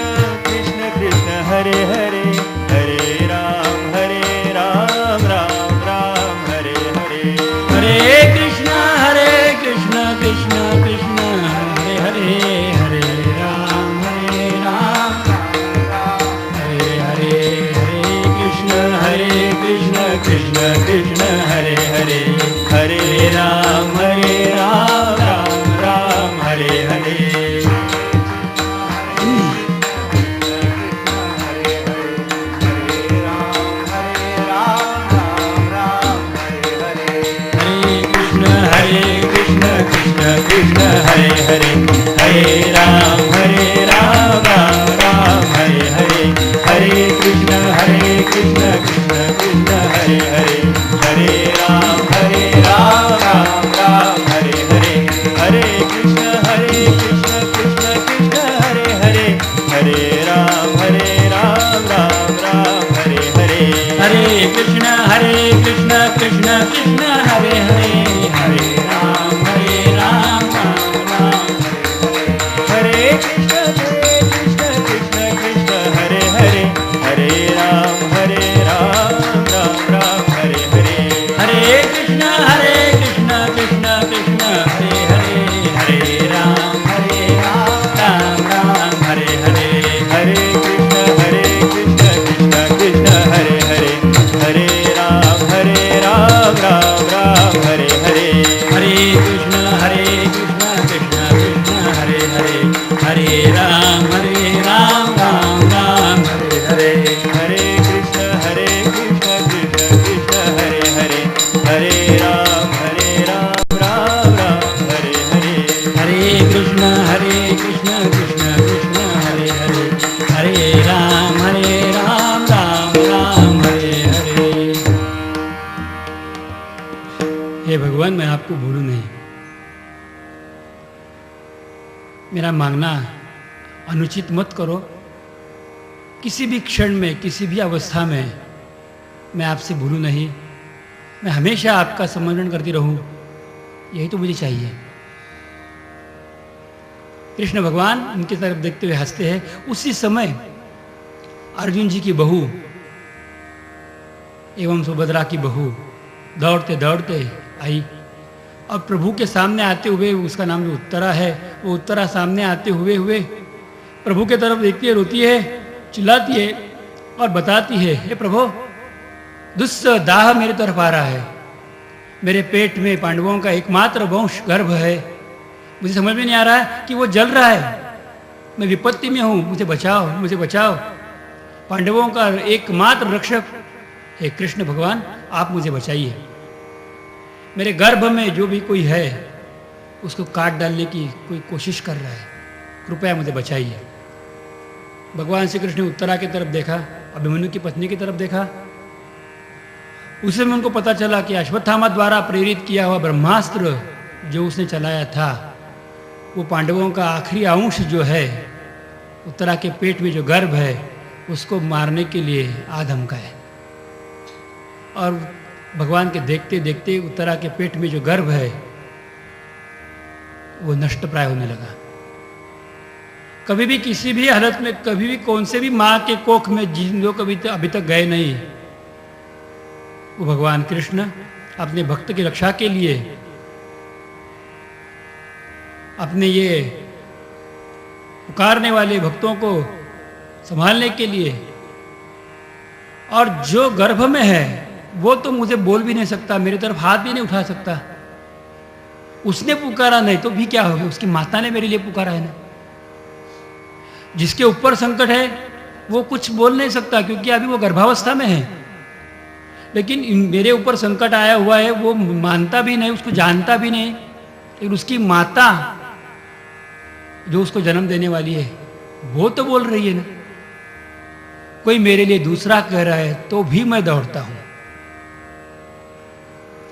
कृष्ण कृष्ण हरे हरे, हरे राम राम राम हरे हरे, हरे कृष्ण कृष्ण हरे हरे हरे राम राम राम हरे हरे हरे कृष्ण कृष्ण कृष्ण हरे हरे हरे राम राम राम हरे हरे हरे कृष्ण कृष्ण कृष्ण हरे हरे हरे राम राम राम हरे हरे हरे कृष्ण कृष्ण कृष्ण हरे हरे हरे राम राम राम हरे कृष्ण कृष्ण कृष्ण हरे हरे हरे राम राम राम हरे हरे हरे कृष्ण कृष्ण कृष्ण हरे हरे हरे राम राम राम हरे हरे हरे कृष्ण कृष्ण कृष्ण हरे हरे हरे राम राम राम हरे हरे हरे कृष्ण कृष्ण कृष्ण हरे हरे हरे राम राम राम हरे हरे हरे कृष्ण कृष्ण कृष्ण हरे हरे हरे राम राम राम हरे हरे हरे कृष्ण कृष्ण कृष्ण हरे हरे हरे राम राम राम हरे हरे। हे भगवान, मैं आपको भूलूं नहीं। मेरा मांगना अनुचित मत करो। किसी भी क्षण में, किसी भी अवस्था में मैं आपसे भूलूं नहीं। मैं हमेशा आपका स्मरण करती रहूं, यही तो मुझे चाहिए। कृष्ण भगवान उनकी तरफ देखते हुए हंसते हैं। उसी समय अर्जुन जी की बहू एवं सुभद्रा की बहू दौड़ते दौड़ते आई और प्रभु के सामने आते हुए, उसका नाम जो उत्तरा है, वो उत्तरा सामने आते हुए प्रभु के तरफ देखती है, रोती है, चिल्लाती है और बताती है, हे प्रभु, दुस्सह दाह मेरे तरफ आ रहा है। मेरे पेट में पांडवों का एकमात्र वंश गर्भ है। मुझे समझ में नहीं आ रहा है कि वो जल रहा है। मैं विपत्ति में हूँ, मुझे बचाओ, मुझे बचाओ। पांडवों का एकमात्र रक्षक हे कृष्ण भगवान, आप मुझे बचाइए। मेरे गर्भ में जो भी कोई है उसको काट डालने की कोई कोशिश कर रहा है, कृपया मुझे बचाइए। भगवान श्री कृष्ण ने उत्तरा की तरफ देखा, अभिमन्यु की पत्नी की तरफ देखा। उस समय उनको पता चला कि अश्वत्थामा द्वारा प्रेरित किया हुआ ब्रह्मास्त्र जो उसने चलाया था, वो पांडवों का आखिरी अंश जो है, उत्तरा के पेट में जो गर्भ है, उसको मारने के लिए आ धमका है। और भगवान के देखते देखते उत्तरा के पेट में जो गर्भ है वो नष्ट प्राय होने लगा। कभी भी किसी भी हालत में, कभी भी कौन से भी माँ के कोख में जिन लोग अभी तक गए नहीं, वो भगवान कृष्ण अपने भक्त की रक्षा के लिए, अपने ये पुकारने वाले भक्तों को संभालने के लिए, और जो गर्भ में है वो तो मुझे बोल भी नहीं सकता, मेरी तरफ हाथ भी नहीं उठा सकता, उसने पुकारा नहीं तो भी क्या हो गया, उसकी माता ने मेरे लिए पुकारा है ना। जिसके ऊपर संकट है वो कुछ बोल नहीं सकता क्योंकि अभी वो गर्भावस्था में है, लेकिन मेरे ऊपर संकट आया हुआ है, वो मानता भी नहीं, उसको जानता भी नहीं, लेकिन उसकी माता जो उसको जन्म देने वाली है वो तो बोल रही है ना। कोई मेरे लिए दूसरा कह रहा है तो भी मैं दौड़ता हूं।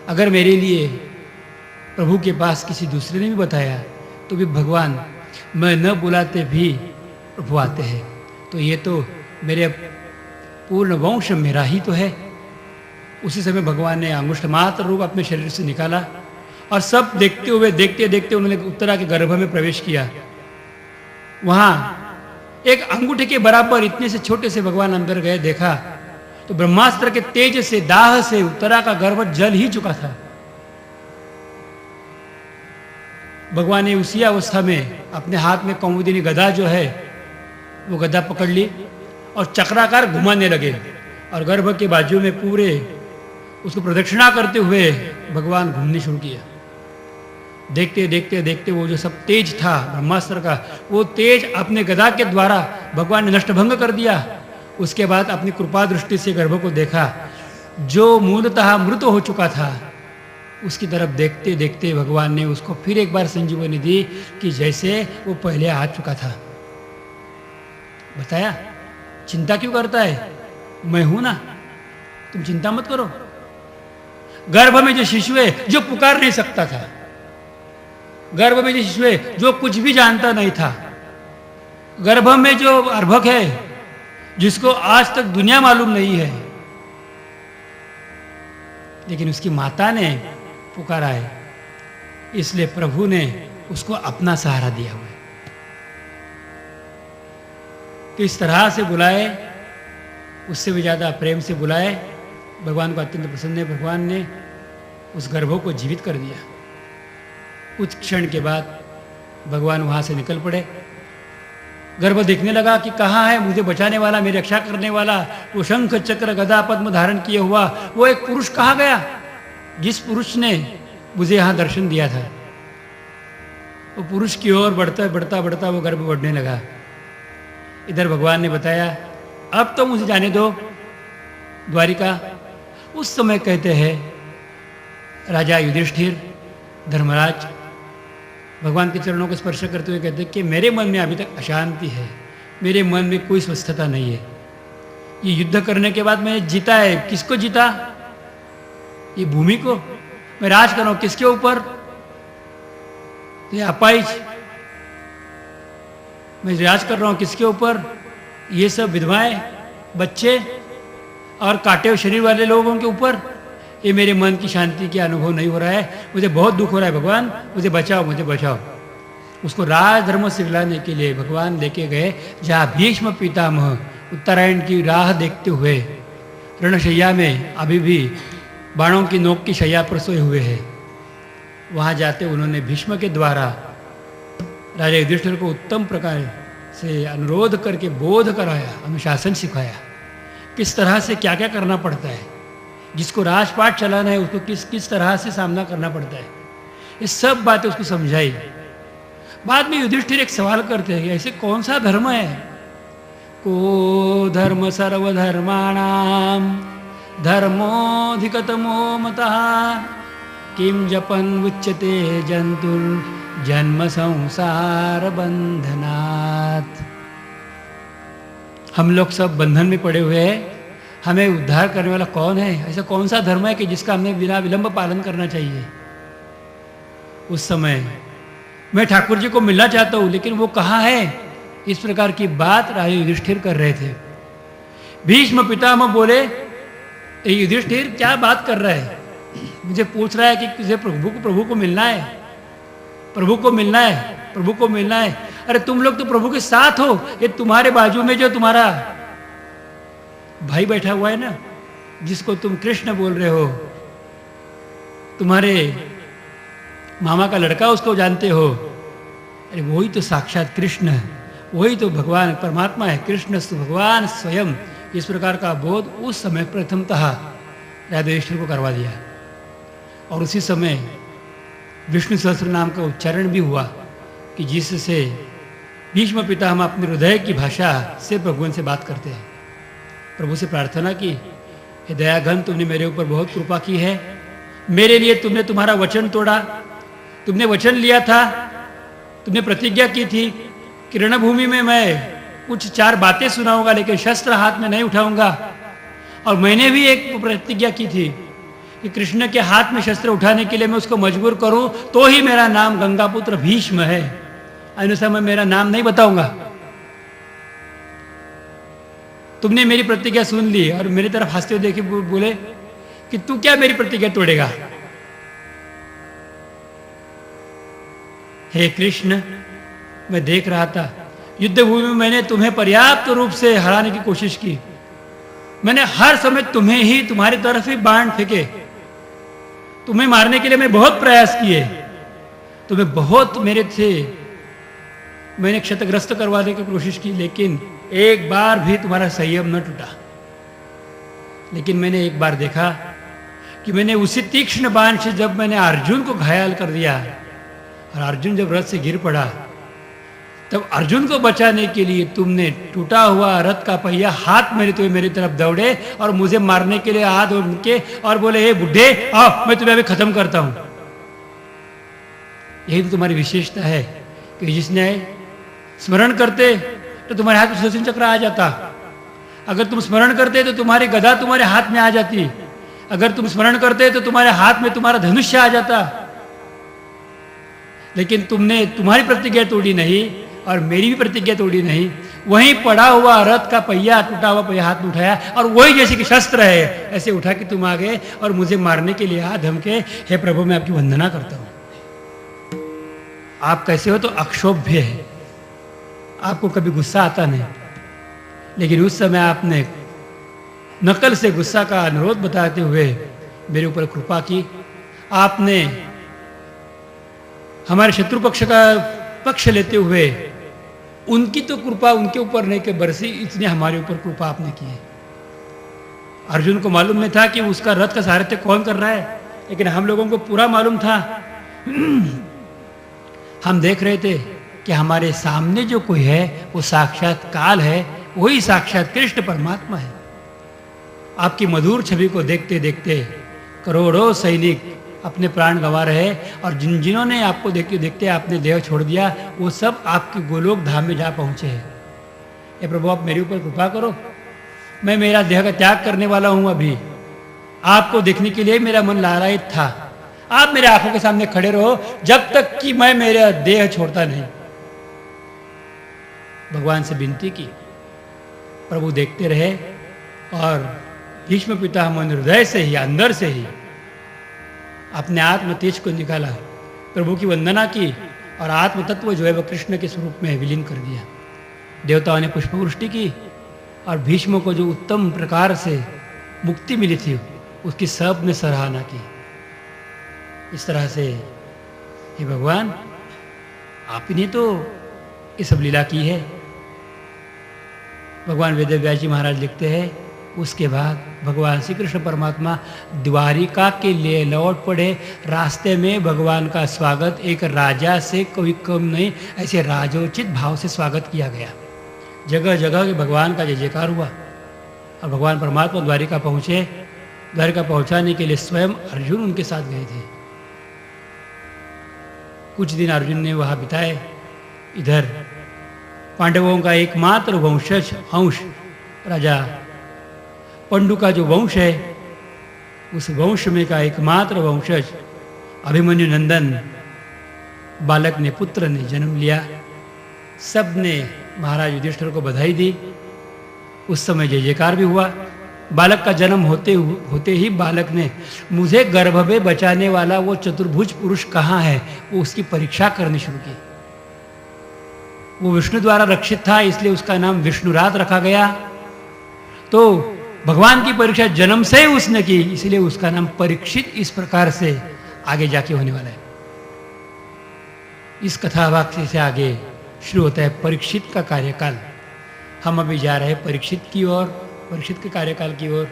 अगर मेरे लिए प्रभु के पास किसी दूसरे ने भी बताया तो भी भगवान, मैं न बुलाते भी प्रभु आते हैं, तो ये तो मेरे पूर्ण वंश मेरा ही तो है। उसी समय भगवान ने अंगुष्ठ मात्र रूप अपने शरीर से निकाला और सब देखते हुए, देखते देखते उन्होंने उत्तरा के गर्भ में प्रवेश किया। वहां एक अंगूठे के बराबर इतने से छोटे से भगवान अंदर गए, देखा तो ब्रह्मास्त्र के तेज से, दाह से उत्तरा का गर्भ जल ही चुका था। भगवान ने उसी अवस्था में अपने हाथ में कौमुदिनी गदा जो है वो गदा पकड़ ली और चक्राकार घुमाने लगे और गर्भ के बाजू में पूरे उसको प्रदक्षिणा करते हुए भगवान घूमने शुरू किया। देखते देखते देखते वो जो सब तेज था ब्रह्मास्त्र का, वो तेज अपने गदा के द्वारा भगवान ने नष्टभंग कर दिया। उसके बाद अपनी कृपा दृष्टि से गर्भ को देखा, जो मूलतः मृत हो चुका था, उसकी तरफ देखते देखते भगवान ने उसको फिर एक बार संजीवनी दी कि जैसे वो पहले आ चुका था। बताया, चिंता क्यों करता है, मैं हूं ना, तुम चिंता मत करो। गर्भ में जो शिशु है जो पुकार नहीं सकता था, गर्भ में जो शिशु है जो कुछ भी जानता नहीं था, गर्भ में जो अर्भक है जिसको आज तक दुनिया मालूम नहीं है, लेकिन उसकी माता ने पुकारा है, इसलिए प्रभु ने उसको अपना सहारा दिया हुआ है। किस तरह से बुलाए, उससे भी ज्यादा प्रेम से बुलाए। भगवान को अत्यंत प्रसन्न है, भगवान ने उस गर्भ को जीवित कर दिया। कुछ क्षण के बाद भगवान वहां से निकल पड़े। गर्भ देखने लगा कि कहाँ है मुझे बचाने वाला, मेरी रक्षा करने वाला, वो शंख चक्र गदा पद्म धारण किए हुआ वो एक पुरुष कहाँ गया, जिस पुरुष ने मुझे यहाँ दर्शन दिया था। वो पुरुष की ओर बढ़ता बढ़ता बढ़ता वो गर्भ बढ़ने लगा। इधर भगवान ने बताया, अब तो मुझे जाने दो द्वारिका। उस समय कहते हैं राजा युधिष्ठिर, धर्मराज भगवान के चरणों को स्पर्श करते हुए कहते कि मेरे मन में अभी तक अशांति है, मेरे मन में कोई स्वस्थता नहीं है। ये युद्ध करने के बाद मैंने जीता है, किसको जीता, ये भूमि को। मैं राज कर रहा हूं किसके ऊपर, तो ये अपाइज। मैं राज कर रहा हूं किसके ऊपर, ये सब विधवाएं, बच्चे और काटे हुए शरीर वाले लोगों के ऊपर। ये मेरे मन की शांति के अनुभव नहीं हो रहा है, मुझे बहुत दुख हो रहा है, भगवान मुझे बचाओ, मुझे बचाओ। उसको राजधर्म से सिखलाने के लिए भगवान लेके गए जहाँ भीष्म पितामह उत्तरायण की राह देखते हुए रणशैया में अभी भी बाणों की नोक की शैया पर सोए हुए हैं। वहाँ जाते उन्होंने भीष्म के द्वारा राजा युधिष्ठिर को उत्तम प्रकार से अनुरोध करके बोध कराया, अनुशासन सिखाया, किस तरह से क्या क्या करना पड़ता है, जिसको राजपाट चलाना है उसको किस किस तरह से सामना करना पड़ता है। ये सब बातें उसको समझाई। बाद में युधिष्ठिर एक सवाल करते हैं, ऐसे कौन सा धर्म है, को धर्म सर्वधर्माणाम धर्मोऽधिकतमो मतः किम जपन उच्यते जंतुर जन्म संसार बंधनात्। हम लोग सब बंधन में पड़े हुए हैं, हमें उद्धार करने वाला कौन है, ऐसा कौन सा धर्म है कि जिसका हमें बिना विलंब पालन करना चाहिए। उस समय मैं ठाकुर जी को मिलना चाहता हूं, लेकिन वो कहाँ है, इस प्रकार की बात राजा युधिष्ठिर कर रहे थे। भीष्म पितामह बोले, युधिष्ठिर क्या बात कर रहा है, मुझे पूछ रहा है कि तुझे प्रभु को मिलना है, प्रभु को मिलना है, प्रभु को मिलना है। अरे तुम लोग तो प्रभु के साथ हो, ये तुम्हारे बाजू में जो तुम्हारा भाई बैठा हुआ है ना, जिसको तुम कृष्ण बोल रहे हो, तुम्हारे मामा का लड़का उसको जानते हो, अरे वही तो साक्षात कृष्ण है, वही तो भगवान परमात्मा है, कृष्ण भगवान स्वयं। इस प्रकार का बोध उस समय प्रथमतः राजा युधिष्ठिर को करवा दिया। और उसी समय विष्णु सहस्त्र नाम का उच्चारण भी हुआ कि जिससे भीष्म पितामह अपने हृदय की भाषा से भगवान से बात करते हैं। प्रभु से प्रार्थना की, हे दयाघन, तुमने मेरे ऊपर बहुत कृपा की है, मेरे लिए तुमने तुम्हारा वचन तोड़ा, तुमने वचन लिया था, तुमने प्रतिज्ञा की थी कि रणभूमि में मैं कुछ 4 बातें सुनाऊंगा लेकिन शस्त्र हाथ में नहीं उठाऊंगा। और मैंने भी एक प्रतिज्ञा की थी कि कृष्ण के हाथ में शस्त्र उठाने के लिए मैं उसको मजबूर करूं तो ही मेरा नाम गंगापुत्र भीष्म है, अन्यथा मैं मेरा नाम नहीं बताऊंगा। तुमने मेरी प्रतिज्ञा सुन ली और मेरी तरफ हंसते हुए देखे बोले कि तू क्या मेरी प्रतिज्ञा तोड़ेगा। हे कृष्ण, मैं देख रहा था युद्ध भूमि में मैंने तुम्हें पर्याप्त रूप से हराने की कोशिश की, मैंने हर समय तुम्हें ही, तुम्हारी तरफ ही बाण फेंके, तुम्हें मारने के लिए मैं बहुत प्रयास किए, तुम्हें बहुत मेरे थे मैंने क्षतग्रस्त करवाने की कोशिश की, लेकिन एक बार भी तुम्हारा संयम न टूटा। लेकिन मैंने एक बार देखा कि मैंने उसी तीक्ष्ण बाण से जब मैंने अर्जुन को घायल कर दिया और अर्जुन जब रथ से गिर पड़ा, तब अर्जुन को बचाने के लिए तुमने टूटा हुआ रथ का पहिया हाथ में लेते हुए मेरी तरफ दौड़े और मुझे मारने के लिए हाथ उनके और बोले, हे बुढ़े आओ, मैं तुम्हें अभी खत्म करता हूं। यही तो तुम्हारी विशेषता है कि जिसने स्मरण करते तो तुम्हारे हाथ में सुदर्शन चक्र आ जाता, अगर तुम स्मरण करते तो तुम्हारी गदा तुम्हारे हाथ में आ जाती, अगर तुम स्मरण करते तो तुम्हारे हाथ में तुम्हारा धनुष्य आ जाता। लेकिन तुमने तुम्हारी प्रतिज्ञा तोड़ी नहीं और मेरी भी प्रतिज्ञा तोड़ी नहीं। वहीं पड़ा हुआ रथ का पहिया, टूटा हुआ पहिया हाथ में उठाया और वही जैसे कि शस्त्र है ऐसे उठा के तुम आ गए और मुझे मारने के लिए हाथ धमके। हे प्रभु, मैं आपकी वंदना करता हूं। आप कैसे हो तो अक्षोभ्य है, आपको कभी गुस्सा आता नहीं, लेकिन उस समय आपने नकल से गुस्सा का अनुरोध बताते हुए मेरे ऊपर कृपा की। आपने हमारे शत्रु पक्ष का पक्ष लेते हुए उनकी तो कृपा उनके ऊपर नहीं के बरसी, इसने हमारे ऊपर कृपा आपने की है। अर्जुन को मालूम नहीं था कि उसका रथ का सारथ्य कौन कर रहा है, लेकिन हम लोगों को पूरा मालूम था। हम देख रहे थे कि हमारे सामने जो कोई है वो साक्षात काल है, वही साक्षात कृष्ण परमात्मा है। आपकी मधुर छवि को देखते देखते करोड़ों सैनिक अपने प्राण गंवा रहे और जिन्होंने आपको देखते देखते आपने देह छोड़ दिया, वो सब आपके गोलोक धाम में जा पहुंचे हैं। ये प्रभु, आप मेरे ऊपर कृपा करो, मैं मेरा देह का त्याग करने वाला हूं। अभी आपको देखने के लिए मेरा मन लालायित था। आप मेरे आंखों के सामने खड़े रहो जब तक कि मैं मेरा देह छोड़ता नहीं। भगवान से विनती की, प्रभु देखते रहे और भीष्म पितामह ने हृदय से ही, अंदर से ही अपने आत्म तेज को निकाला, प्रभु की वंदना की और आत्म तत्व जो है वह कृष्ण के स्वरूप में विलीन कर दिया। देवताओं ने पुष्पवृष्टि की और भीष्म को जो उत्तम प्रकार से मुक्ति मिली थी उसकी सब ने सराहना की। इस तरह से हे भगवान, आपने तो ये सब लीला की है। भगवान वेदव्यास जी महाराज लिखते हैं, उसके बाद भगवान श्री कृष्ण परमात्मा द्वारिका के लिए लौट पड़े। रास्ते में भगवान का स्वागत एक राजा से कोई कम नहीं, ऐसे राजोचित भाव से स्वागत किया गया। जगह जगह भगवान का जय जयकार हुआ और भगवान परमात्मा द्वारिका पहुँचे। द्वारिका पहुँचाने के लिए स्वयं अर्जुन उनके साथ गए थे। कुछ दिन अर्जुन ने वहाँ बिताए। इधर पांडवों का एकमात्र वंशज अंश राजा पंडु का जो वंश है, उस वंश में का एकमात्र वंशज अभिमन्यु नंदन बालक ने, पुत्र ने जन्म लिया। सब ने महाराज युधिष्ठिर को बधाई दी। उस समय जय जयकार भी हुआ। बालक का जन्म होते ही बालक ने, मुझे गर्भ में बचाने वाला वो चतुर्भुज पुरुष कहाँ है, वो उसकी परीक्षा करनी शुरू की। वो विष्णु द्वारा रक्षित था, इसलिए उसका नाम विष्णुरात रखा गया। तो भगवान की परीक्षा जन्म से ही उसने की, इसलिए उसका नाम परीक्षित इस प्रकार से आगे जाके होने वाला है। इस कथा वाक्य से आगे शुरू होता है परीक्षित का कार्यकाल। हम अभी जा रहे हैं परीक्षित की ओर, परीक्षित के कार्यकाल की ओर।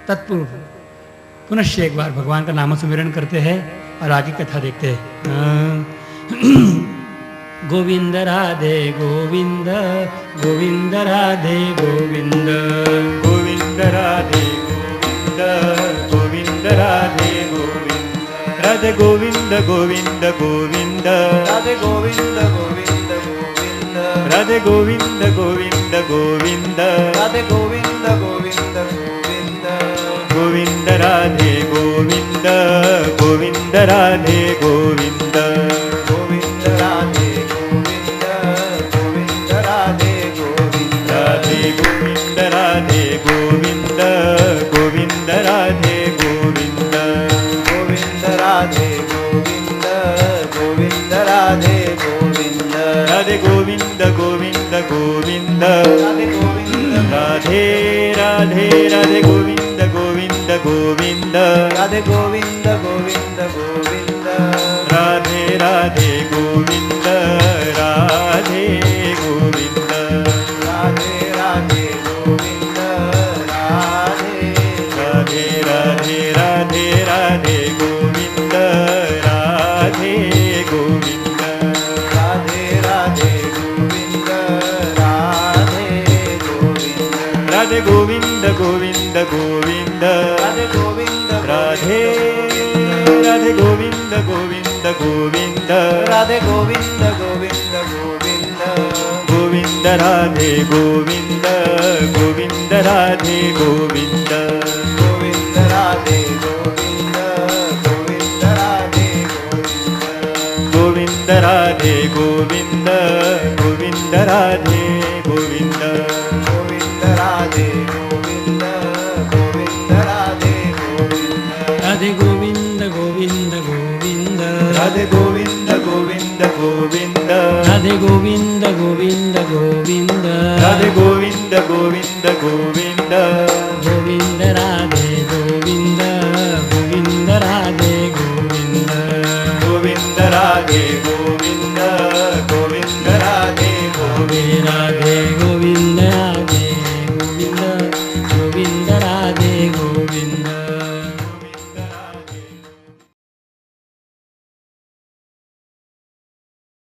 तत्पूर्व पुनश्च एक बार भगवान का नाम सुमिरन करते हैं और आगे कथा देखते हैं। गोविंद राधे गोविंद, गोविंद राधे गोविंद, गोविंद राधे गोविंद, गोविंद राधे गोविंद, राधे गोविंद गोविंद गोविंद, राधे गोविंद गोविंद गोविंद, राधे गोविंद गोविंद गोविंद, राधे गोविंद गोविंद गोविंद, गोविंद राधे गोविंद, गोविंद राधे गोविंद, गोविंद राधे गोविंद, राधे गोविंद, गोविंद राधे गोविंद, गोविंद राधे गोविंद, गोविंद राधे गोविंद, राधे गोविंद गोविंद गोविंद, राधे गोविंद, राधे राधे राधे गोविंद गोविंद गोविंद, राधे गोविंद गोविंद गोविंद, राधे राधे गोविंद, राधे गोविंद, राधे राधे गोविंद, राधे राधे राधे राधे गोविंद, राधे गोविंद। राधे गोविंद गोविंद गोविंद राधे गोविंद गोविंद गोविंद गोविंद राधे गोविंद गोविंद राधे गोविंद गोविंद राधे गोविंद गोविंद राधे गोविंद गोविंद राधे गोविंद गोविंद राधे गोविंद गोविंद राधे गोविंद गोविंद राधे गोविंद राधे गोविंद गोविंद गोविंद राधे गोविंद गोविंद गोविंद राधे गोविंद गोविंद गोविंद राधे गोविंद गोविंद गोविंद गोविंद राधे